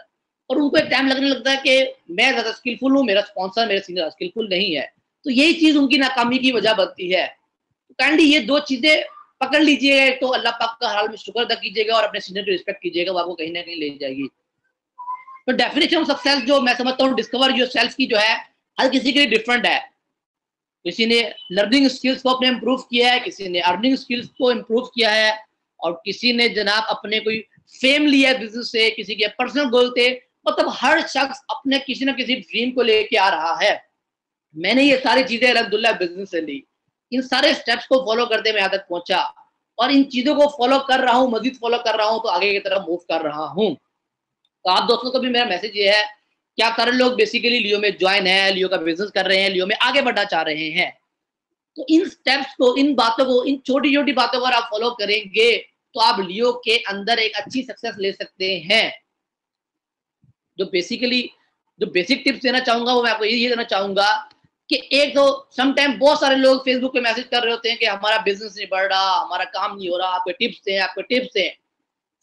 और उनको एक टाइम लगने लगता है कि मैं ज्यादा स्किलफुल हूँ, मेरा स्पॉन्सर मेरे से स्किलफुल नहीं है, तो यही चीज उनकी नाकामी की वजह बनती है। तो काइंडली ये दो चीजें पकड़ लीजिएगा, तो अल्लाह पाक का हाल में शुक्र अदा कीजिएगा और अपने सीनियर की रिस्पेक्ट कीजिएगा, वो आपको कहीं ना कहीं ले जाएगी। तो डेफिनेशन ऑफ सक्सेस जो मैं समझता हूँ डिस्कवर योर सेल्फ की जो है, हर किसी के लिए डिफरेंट है। किसी ने लर्निंग स्किल्स को अपने इम्प्रूव किया है, किसी ने अर्निंग स्किल्स को इम्प्रूव किया है, और किसी ने जनाब अपने कोई फेम लिया है बिजनेस से, किसी के पर्सनल गोल थे। मतलब हर शख्स अपने किसी ना किसी ड्रीम को लेके आ रहा है। मैंने ये सारी चीजें अल्हम्दुलिल्लाह बिजनेस से ली, इन सारे स्टेप्स को फॉलो करते मैं यहाँ तक पहुंचा, और इन चीजों को फॉलो कर रहा हूँ, मजीद फॉलो कर रहा हूँ, तो आगे की तरफ मूव कर रहा हूँ। तो आप दोस्तों को भी मेरा मैसेज ये है कि आप सारे लोग बेसिकली लियो में ज्वाइन है, लियो का बिजनेस कर रहे हैं, लियो में आगे बढ़ना चाह रहे हैं, तो इन स्टेप्स को, इन बातों को, इन छोटी छोटी बातों को अगर आप फॉलो करेंगे तो आप लियो के अंदर एक अच्छी सक्सेस ले सकते हैं। जो बेसिक टिप्स देना चाहूंगा वो मैं आपको ये देना चाहूंगा कि एक तो समटाइम बहुत सारे लोग फेसबुक पे मैसेज कर रहे होते हैं कि हमारा बिजनेस नहीं बढ़ रहा, हमारा काम नहीं हो रहा, आपके टिप्स दें, आपके टिप्स दें।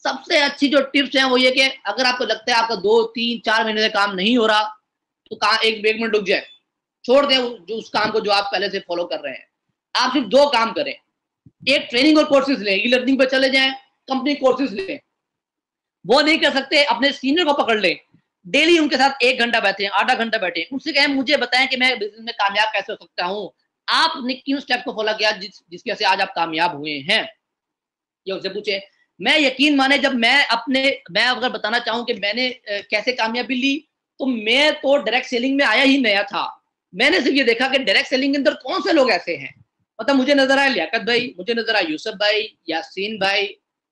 सबसे अच्छी जो टिप्स हैं वो ये कि अगर आपको लगता है आपका 2 3 4 महीने से काम नहीं हो रहा, तो कहा एक मिनट रुक जाए, छोड़ दें जो उस काम को जो आप पहले से फॉलो कर रहे हैं। आप सिर्फ 2 काम करें, एक ट्रेनिंग और कोर्सेज लें, ई लर्निंग पे चले जाएं, कंपनी कोर्सेज लें। वो नहीं कर सकते अपने सीनियर को पकड़ लें, डेली उनके साथ 1 घंटा बैठे, आधा घंटा बैठे, उनसे कहें मुझे बताएं कि मैं बिजनेस में कामयाब कैसे हो सकता हूँ, आपने किन स्टेप को फॉलो किया जिसकी वजह से आज आप कामयाब हुए हैं, ये उनसे पूछे। मैं यकीन माने जब मैं अगर बताना चाहूं कि मैंने कैसे कामयाबी ली, तो मैं तो डायरेक्ट सेलिंग में आया ही नया था। मैंने सिर्फ ये देखा कि डायरेक्ट सेलिंग के अंदर कौन से लोग ऐसे हैं। मतलब मुझे नजर आया लियाकत भाई, मुझे नजर आया यूसुफ भाई, यासीन भाई,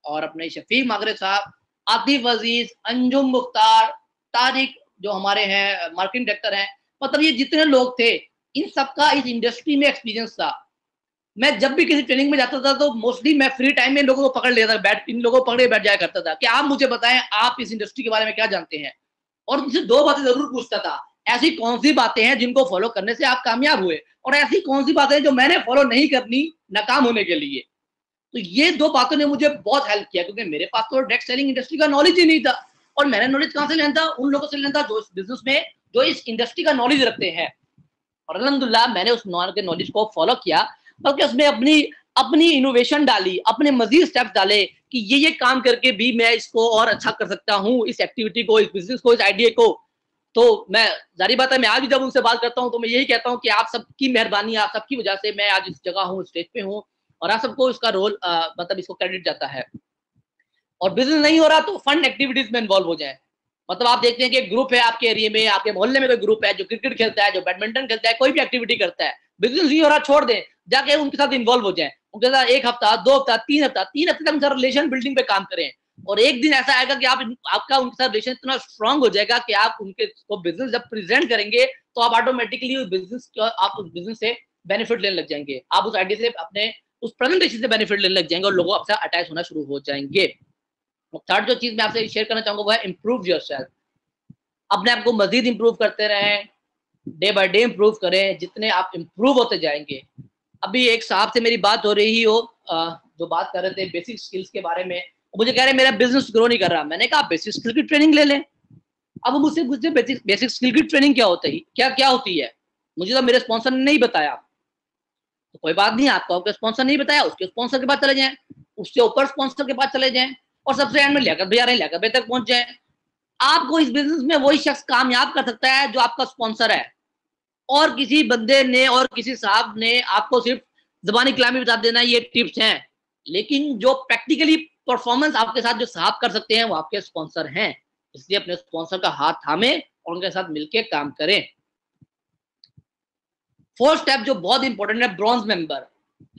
और अपने शफीक मागरे साहब, आतिफ अजीज, अंजुम मुख्तार, तारिक जो हमारे हैं मार्केटिंग डायरेक्टर हैं। मतलब ये जितने लोग थे, इन सबका इस इंडस्ट्री में एक्सपीरियंस था। मैं जब भी किसी ट्रेनिंग में जाता था तो मोस्टली मैं फ्री टाइम में इन लोगों को पकड़ लेता था, इन लोगों को पकड़े बैठ जाया करता था कि आप मुझे बताएं आप इस इंडस्ट्री के बारे में क्या जानते हैं, और उनसे 2 बातें जरूर पूछता था। ऐसी कौन सी बातें हैं जिनको फॉलो करने से आप कामयाब हुए, और ऐसी कौन सी बातें जो मैंने फॉलो नहीं करनी नाकाम होने के लिए। तो ये 2 बातों ने मुझे बहुत हेल्प किया, क्योंकि मेरे पास तो डायरेक्ट सेलिंग इंडस्ट्री का नॉलेज ही नहीं था, और मैंने नॉलेज कहां से लेना था, उन लोगों से लेना था जो इस बिजनेस में, जो इस इंडस्ट्री का नॉलेज रखते हैं। और अल्हम्दुलिल्लाह मैंने उस नॉलेज को फॉलो किया, बल्कि उसमें अपनी अपनी इनोवेशन डाली, अपने मजीद स्टेप्स डाले कि ये काम करके भी मैं इसको और अच्छा कर सकता हूँ, इस एक्टिविटी को, इस बिजनेस को, इस आइडिया को। तो मैं जारी बात है, मैं आज भी जब उनसे बात करता हूँ तो मैं यही कहता हूँ कि आप सबकी मेहरबानी, आप सबकी वजह से मैं आज इस जगह हूँ, स्टेज पे हूँ, और आप सबको इसका रोल मतलब इसको क्रेडिट जाता है। और बिजनेस नहीं हो रहा तो फन एक्टिविटीज में इन्वॉल्व हो जाए। मतलब आप देखते हैं कि ग्रुप है आपके एरिया में, आपके मोहल्ले में कोई ग्रुप है जो क्रिकेट खेलता है, जो बैडमिंटन खेलता है, कोई भी एक्टिविटी करता है, बिजनेस नहीं हो रहा छोड़ दें, जाके उनके साथ इन्वॉल्व हो जाए, उनके साथ 1 हफ्ता 2 हफ्ता 3 हफ्ता 3 हफ्ते तक उनका रिलेशन बिल्डिंग पे काम करें। और एक दिन ऐसा आएगा कि आपका उनके साथ रिलेशन इतना स्ट्रांग हो जाएगा कि आप उनके को बिजनेस जब प्रेजेंट करेंगे तो आप ऑटोमेटिकली आप उस बिजनेस से बेनिफिट लेने लग जाएंगे, आप उस आइडिया से अपने उस प्रेजेंटेशन से बेनिफिट लेने लग जाएंगे, और लोगों आपसे अटैच होना शुरू हो जाएंगे। थर्ड जो चीज मैं आपसे शेयर करना चाहूंगा वो है इम्प्रूव योरसेल्फ। अपने आप को मजीद इंप्रूव करते रहें, डे बाय डे इंप्रूव करें, जितने आप इंप्रूव होते जाएंगे। अभी एक साहब से मेरी बात हो रही हो जो बात कर रहे थे बेसिक स्किल्स के बारे में, मुझे कह रहे मेरा बिजनेस ग्रो नहीं कर रहा। मैंने कहा बेसिक स्किल की ट्रेनिंग ले लें। अब मुझसे पूछते बेसिक स्किल की ट्रेनिंग क्या होता है, क्या होती है, मुझे तो मेरे स्पॉन्सर ने नहीं बताया। तो कोई बात नहीं, आपको आपके स्पॉन्सर नहीं बताया, उसके स्पॉन्सर के पास चले जाएं, उससे ऊपर स्पॉन्सर के पास चले जाएं, और सबसे एंड में लियाकत भैया रहे, लियाकत भैया तक पहुंच जाए। आपको इस बिजनेस में वही शख्स कामयाब कर सकता है जो आपका स्पॉन्सर है। और किसी बंदे ने और किसी साहब ने आपको सिर्फ ज़बानी कलामी बता देना ये टिप्स हैं, लेकिन जो प्रैक्टिकली परफॉर्मेंस आपके साथ जो साहब कर सकते हैं वो आपके स्पॉन्सर हैं। इसलिए अपने स्पॉन्सर का हाथ थामे और उनके साथ मिलकर काम करें। 4th स्टेप जो बहुत इंपॉर्टेंट है, ब्रॉन्ज मेंबर।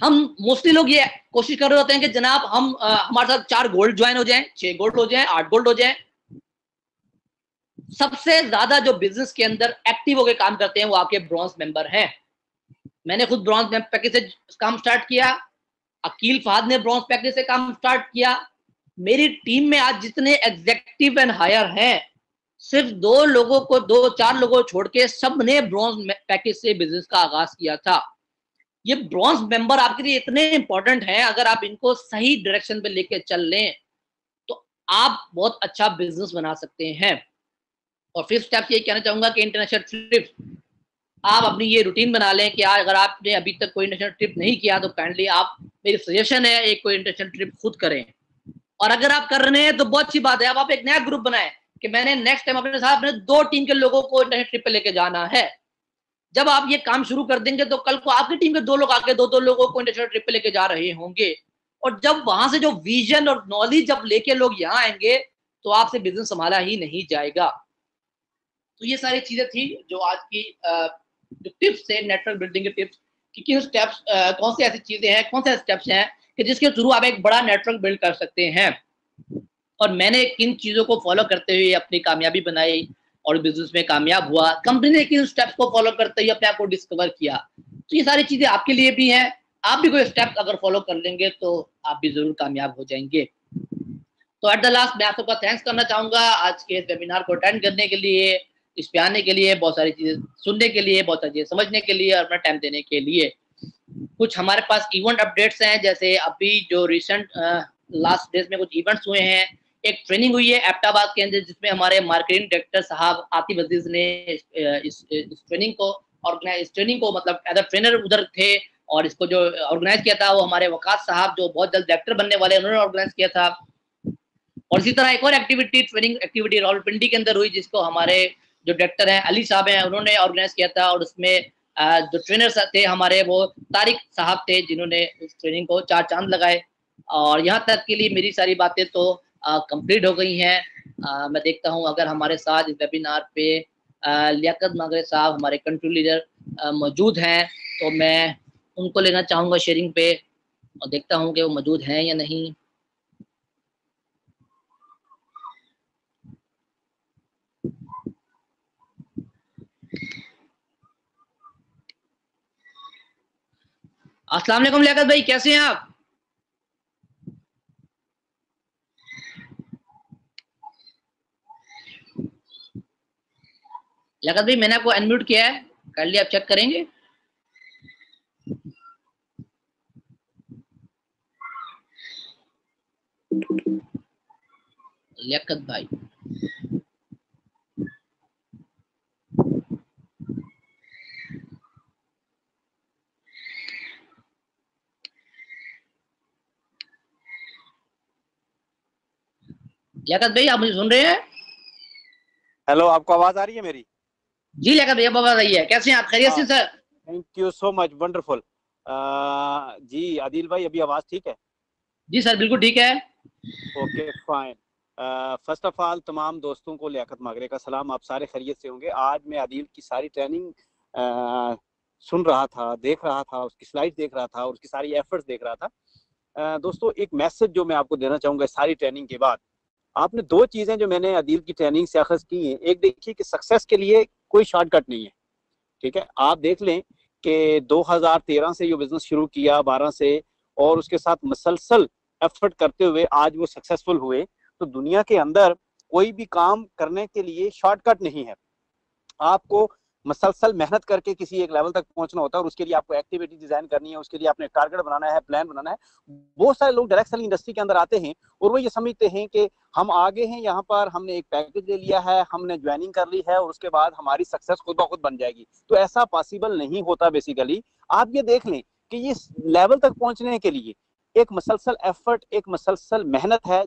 हम मोस्टली लोग ये कोशिश कर रहे होते हैं कि जनाब हम हमारे साथ 4 गोल्ड ज्वाइन हो जाएं, 6 गोल्ड हो जाएं, 8 गोल्ड हो जाएं। सबसे ज्यादा जो बिजनेस के अंदर एक्टिव होकर काम करते हैं वो आपके ब्रॉन्ज मेंबर हैं। मैंने खुद ब्रॉन्ज पैकेज से काम स्टार्ट किया, अकील फहद ने ब्रॉन्ज पैकेज से काम स्टार्ट किया। मेरी टीम में आज जितने एग्जीक्यूटिव एंड हायर हैं, सिर्फ 2 लोगों को 2-4 लोगों को छोड़ के सब ने ब्रॉन्ज पैकेज से बिजनेस का आगाज किया था। ये ब्रॉन्ज मेंबर आपके लिए इतने इंपॉर्टेंट हैं, अगर आप इनको सही डायरेक्शन पे लेके चल लें तो आप बहुत अच्छा बिजनेस बना सकते हैं। और फिफ्थ स्टेप ये कहना चाहूंगा कि इंटरनेशनल ट्रिप आप अपनी ये रूटीन बना लें कि अगर आपने अभी तक कोई इंटरनेशनल ट्रिप नहीं किया तो काइंडली आप, मेरी सजेशन है, एक कोई इंटरनेशनल ट्रिप खुद करें। और अगर आप कर रहे हैं तो बहुत अच्छी बात है, अब आप एक नया ग्रुप बनाएं कि मैंने नेक्स्ट टाइम अपने साथ अपने 2 टीम के लोगों को इंटरनेशनल ट्रिप पे लेके जाना है। जब आप ये काम शुरू कर देंगे तो कल को आपकी टीम के 2 लोग आके 2-2 लोगों को इंटरनेशनल ट्रिप पे लेके जा रहे होंगे। और जब वहां से जो विजन और नॉलेज जब लेके लोग यहाँ आएंगे तो आपसे बिजनेस संभाला ही नहीं जाएगा। तो ये सारी चीजें थी जो आज की जो टिप्स है नेटवर्क बिल्डिंग के टिप्स, कि किन स्टेप्स, कौन सी ऐसी चीजें हैं, कौन से स्टेप्स हैं कि जिसके थ्रू आप एक बड़ा नेटवर्क बिल्ड कर सकते हैं। और मैंने किन चीजों को फॉलो करते हुए अपनी कामयाबी बनाई और बिजनेस में कामयाब हुआ, कंपनी ने किन स्टेप्स को फॉलो करते हुए अपने आप को डिस्कवर किया। तो ये सारी चीजें आपके लिए भी हैं, आप भी कोई स्टेप अगर फॉलो कर लेंगे तो आप भी जरूर कामयाब हो जाएंगे। तो एट द लास्ट मैं आप सबका थैंक्स करना चाहूंगा आज के इस वेबिनार को अटेंड करने के लिए, इस पे आने के लिए, बहुत सारी चीजें सुनने के लिए, बहुत सारी चीजें समझने के लिए और अपना टाइम देने के लिए। कुछ हमारे पास इवेंट अपडेट्स हैं, जैसे अभी जो रिसेंट लास्ट डेज में कुछ इवेंट्स हुए हैं। एक ट्रेनिंग हुई है एबटाबाद के अंदर जिसमें हमारे मार्केटिंग डायरेक्टर साहब आतिफ अजीज ने इस ट्रेनिंग को ऑर्गेनाइज, इस ट्रेनिंग को मतलब एज अ ट्रेनर उधर थे, और इसको जो ऑर्गेनाइज किया था वो हमारे वकास साहब जो बहुत जल्द डायरेक्टर बनने वाले, उन्होंने ऑर्गेनाइज किया था। और इसी तरह एक और एक्टिविटी, ट्रेनिंग एक्टिविटी रावलपिंडी के अंदर हुई जिसको हमारे जो डायरेक्टर हैं अली साहब हैं उन्होंने ऑर्गेनाइज किया था, और उसमें जो ट्रेनर थे हमारे वो तारिक साहब थे जिन्होंने उस ट्रेनिंग को 4 चांद लगाए। और यहाँ तक के लिए मेरी सारी बातें तो कंप्लीट हो गई हैं। मैं देखता हूँ अगर हमारे साथ इस वेबिनार पे लियाकत मागरे साहब हमारे कंट्री लीडर मौजूद हैं तो मैं उनको लेना चाहूँगा शेयरिंग पे, और देखता हूँ कि वो मौजूद हैं या नहीं। अस्सलाम वालेकुम लियाकत भाई, कैसे हैं आप? लियाकत भाई मैंने आपको अनम्यूट किया है, कर लिया, आप चेक करेंगे। लियाकत भाई, लियाकत भाई आप मुझे सुन रहे हैं? हेलो, आपको आवाज आ रही है मेरी? जी लियाकत भैया बाबा रही है, कैसे हैं आप? खैरियत से sir? Thank you so much, wonderful. Ji Adil भाई, अभी आवाज ठीक है? जी सर बिल्कुल ठीक है। Okay fine. First of all तमाम दोस्तों को लियाकत मागरे का सलाम, आप सारे खैरियत से होंगे। आज मैं आदिल की सारी ट्रेनिंग सुन रहा था, देख रहा था, उसकी स्लाइड देख रहा था और उसकी सारी एफर्ट्स देख रहा था। दोस्तों एक मैसेज जो मैं आपको देना चाहूंगा सारी ट्रेनिंग के बाद, आपने 2 चीजें जो मैंने आदिल की ट्रेनिंग से अखज की हैं। एक देखिए कि सक्सेस के लिए कोई शॉर्टकट नहीं है, ठीक है। आप देख लें कि 2013 से ये बिजनेस शुरू किया, 12 से, और उसके साथ मसलसल एफर्ट करते हुए आज वो सक्सेसफुल हुए। तो दुनिया के अंदर कोई भी काम करने के लिए शॉर्टकट नहीं है। आपको मसलसल मेहनत करके किसी एक लेवल तक पहुंचना होता है और उसके लिए आपको एक्टिविटी डिजाइन करनी है, उसके लिए आपने टारगेट बनाना है, प्लान बनाना है। बहुत सारे लोग डायरेक्ट सेलिंग इंडस्ट्री के अंदर आते हैं और वो ये समझते हैं कि हम आगे हैं, यहाँ पर हमने एक पैकेज ले लिया है, हमने ज्वाइनिंग कर ली है और उसके बाद हमारी सक्सेस खुद ब खुद बन जाएगी। तो ऐसा पॉसिबल नहीं होता। बेसिकली आप ये देख लें कि इस लेवल तक पहुंचने के लिए एक मसलसल एफर्ट, एक मसलसल मेहनत है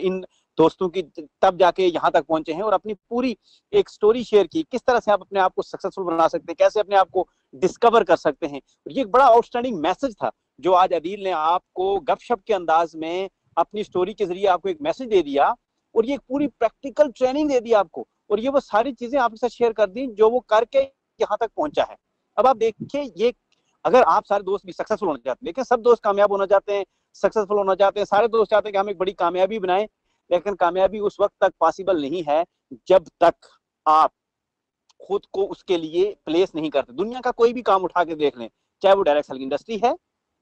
इन दोस्तों की, तब जाके यहाँ तक पहुंचे हैं। और अपनी पूरी एक स्टोरी शेयर की, किस तरह से आप अपने आप को सक्सेसफुल बना सकते हैं, कैसे अपने आप को डिस्कवर कर सकते हैं। ये एक बड़ा आउटस्टैंडिंग मैसेज था जो आज आदिल ने आपको गपशप के अंदाज में अपनी स्टोरी के जरिए आपको एक मैसेज दे दिया और ये पूरी प्रैक्टिकल ट्रेनिंग दे दी आपको। और ये वो सारी चीजें आपके साथ शेयर कर दी जो वो करके यहाँ तक पहुंचा है। अब आप देखिए, ये अगर आप सारे दोस्त भी सक्सेसफुल होना चाहते हैं, लेकिन सब दोस्त कामयाब होना चाहते हैं, सक्सेसफुल होना चाहते हैं, सारे दोस्त चाहते हैं कि हम एक बड़ी कामयाबी बनाएं, लेकिन कामयाबी उस वक्त तक पॉसिबल नहीं है जब तक आप खुद को उसके लिए प्लेस नहीं करते। दुनिया का कोई भी काम उठा के देख लें, चाहे वो डायरेक्ट सेलिंग इंडस्ट्री है,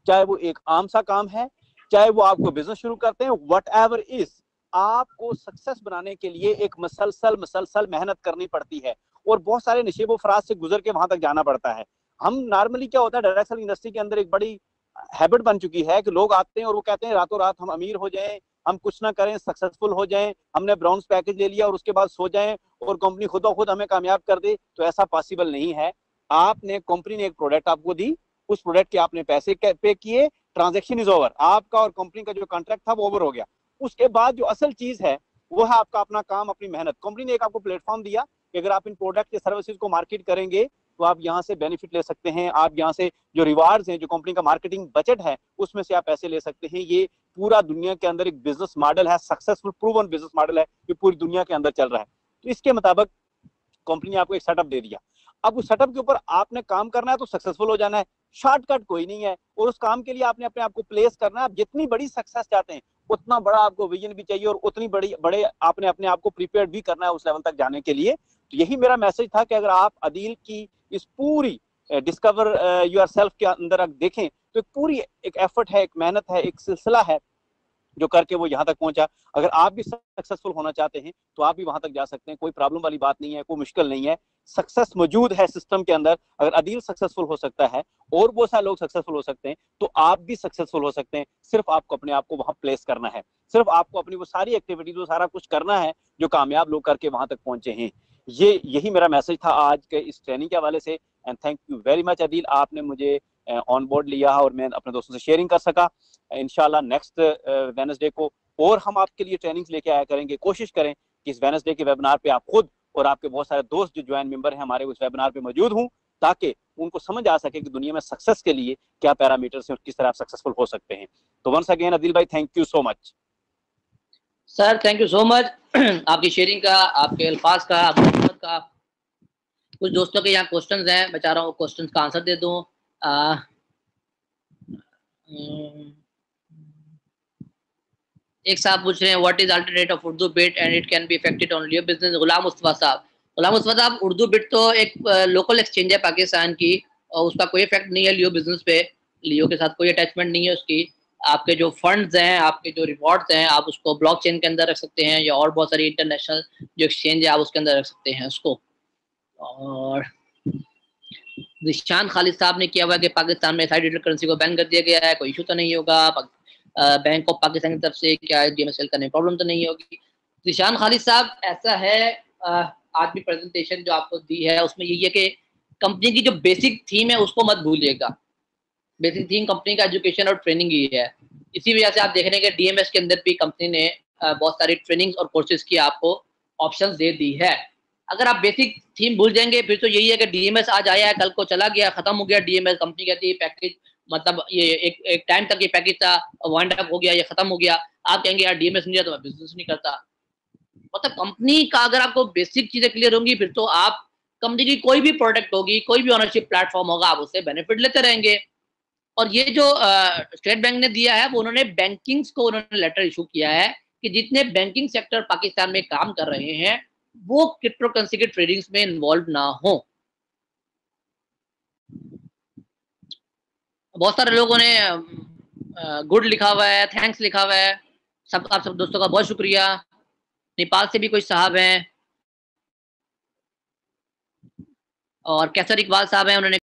चाहे वो एक आम सा काम है, चाहे वो आपको बिजनेस शुरू करते हैं, वट एवर इज, आपको सक्सेस बनाने के लिए एक मसलसल मेहनत करनी पड़ती है और बहुत सारे नशेबो फराज से गुजर के वहां तक जाना पड़ता है। हम नॉर्मली क्या होता है, डायरेक्ट सेलिंग इंडस्ट्री के अंदर एक बड़ी हैबिट बन चुकी है कि लोग आते हैं और वो कहते हैं रातों रात हम अमीर हो जाएं, हम कुछ ना करें, सक्सेसफुल हो जाएं, हमने ब्राउन्स पैकेज ले लिया और उसके बाद सो जाएं और कंपनी खुद ब खुद हमें कामयाब कर दे। तो ऐसा पॉसिबल नहीं है। आपने, कंपनी ने एक प्रोडक्ट आपको दी, उस प्रोडक्ट के आपने पैसे पे किए, ट्रांजेक्शन इज ओवर, आपका और कंपनी का जो कॉन्ट्रैक्ट था वो ओवर हो गया। उसके बाद जो असल चीज है वो है आपका अपना काम, अपनी मेहनत। कंपनी ने एक आपको प्लेटफॉर्म दिया कि अगर आप इन प्रोडक्ट के सर्विसेज को मार्केट करेंगे तो आप यहाँ से बेनिफिट ले सकते हैं, आप यहाँ से जो रिवार्ड्स हैं, जो कंपनी का मार्केटिंग बजट है उसमें से आप पैसे ले सकते हैं। ये पूरा दुनिया के अंदर एक बिजनेस मॉडल है, सक्सेसफुल प्रूवन बिजनेस मॉडल है, ये पूरी दुनिया के अंदर चल रहा है। तो इसके मुताबिक कंपनी ने आपको एक सेटअप दे दिया। अब उस सेटअप के ऊपर आपने काम करना है तो सक्सेसफुल हो जाना है, शॉर्टकट कोई नहीं है। और उस काम के लिए आपने अपने आप को प्लेस करना है। आप जितनी बड़ी सक्सेस चाहते हैं उतना बड़ा आपको विजन भी चाहिए और उतनी बड़े आपने अपने आप को प्रिपेयर भी करना है उस लेवल तक जाने के लिए। तो यही मेरा मैसेज था कि अगर आप अदील की इस पूरी डिस्कवर योर सेल्फ के अंदर देखें तो पूरी एक एफर्ट है, एक मेहनत है, एक सिलसिला है जो करके वो यहाँ तक पहुंचा। अगर आप भी सक्सेसफुल होना चाहते हैं तो आप भी वहां तक जा सकते हैं। कोई प्रॉब्लम वाली बात नहीं है, कोई मुश्किल नहीं है। सक्सेस मौजूद है सिस्टम के अंदर। अगर अदील सक्सेसफुल हो सकता है और बहुत सारे लोग सक्सेसफुल हो सकते हैं तो आप भी सक्सेसफुल हो सकते हैं। सिर्फ आपको अपने आप को वहां प्लेस करना है, सिर्फ आपको अपनी वो सारी एक्टिविटीज, वो सारा कुछ करना है जो कामयाब लोग करके वहां तक पहुंचे हैं। यही मेरा मैसेज था आज के इस ट्रेनिंग के हवाले से। And thank you very much Adeel, आपने मुझे ऑन बोर्ड लिया और मैं अपने दोस्तों से शेयरिंग कर सका। इंशाल्लाह नेक्स्ट वेडनेसडे को और हम आपके लिए ट्रेनिंग्स लेके आया करेंगे। कोशिश करें कि इस वेडनेसडे के वेबिनार पे आप खुद और आपके बहुत सारे दोस्त जो ज्वाइन मेंबर हैं हमारे उस वेबिनार पे मौजूद हों, ताकि उनको समझ आ सके कि दुनिया में सक्सेस के लिए क्या पैरामीटर्स हैं और किस तरह आप सक्सेसफुल हो सकते हैं। तो वंस अगेन अदिल भाई, thank you so much. Sir thank you so much आपकी शेयरिंग का, आपके अल्फाज का, आपकी हिम्मत का। कुछ दोस्तों के यहाँ क्वेश्चंस हैं, मैं चाह रहा हूँ क्वेश्चंस का आंसर दे दूँ। एक साहब पूछ रहे हैं what is alternate of Urdu bit and it can be affected on your business. Ghulam Mustafa साहब, उर्दू बिट तो एक लोकल एक्सचेंज है पाकिस्तान की और उसका कोई इफेक्ट नहीं है लियो बिजनेस पे। लियो के साथ कोई अटैचमेंट नहीं है उसकी। आपके जो फंड्स हैं, आपके जो रिवॉर्ड्स हैं, आप उसको ब्लॉकचेन के अंदर रख सकते हैं या और बहुत सारी इंटरनेशनल जो एक्सचेंज है आप उसके अंदर रख सकते हैं उसको। और निशान खालिद साहब ने किया हुआ कि पाकिस्तान में साइड करेंसी को बैन कर दिया गया है, कोई इशू तो नहीं होगा बैंक ऑफ पाकिस्तान की तरफ से, क्या डीएमएसएल करने प्रॉब्लम तो नहीं होगी। निशान खालिद साहब, ऐसा है आज भी प्रेजेंटेशन जो आपको दी है उसमें यही है कि कंपनी की जो बेसिक थीम है उसको मत भूलिएगा। बेसिक थीम कंपनी का एजुकेशन और ट्रेनिंग ही है। इसी वजह से आप देख रहे हैं कि डीएमएस के अंदर भी कंपनी ने बहुत सारी ट्रेनिंग्स और कोर्सेज की आपको ऑप्शंस दे दी है। अगर आप बेसिक थीम भूल जाएंगे फिर तो यही है कि डीएमएस आज आया है कल को चला गया, खत्म हो गया डीएमएस। कंपनी कहती है पैकेज, मतलब ये एक टाइम तक ये पैकेज था, वाइंड अप हो गया, ये खत्म हो गया। आप कहेंगे यार डीएमएस नहीं है तो मैं बिजनेस नहीं करता। मतलब कंपनी का अगर आपको बेसिक चीजें क्लियर होंगी फिर तो आप कंपनी की कोई भी प्रोडक्ट होगी, कोई भी ओनरशिप प्लेटफॉर्म होगा, आप उससे बेनिफिट लेते रहेंगे। और ये जो स्टेट बैंक ने दिया है वो उन्होंने बैंकिंग्स को उन्होंने लेटर इशू किया है कि जितने बैंकिंग सेक्टर पाकिस्तान में काम कर रहे हैं वो क्रिप्टो करेंसी के ट्रेडिंग्स में इन्वॉल्व ना हो। बहुत सारे लोगों ने गुड लिखा हुआ है, थैंक्स लिखा हुआ है। आप सब दोस्तों का बहुत शुक्रिया। नेपाल से भी कोई साहब हैं और कैसर इकबाल साहब हैं, उन्होंने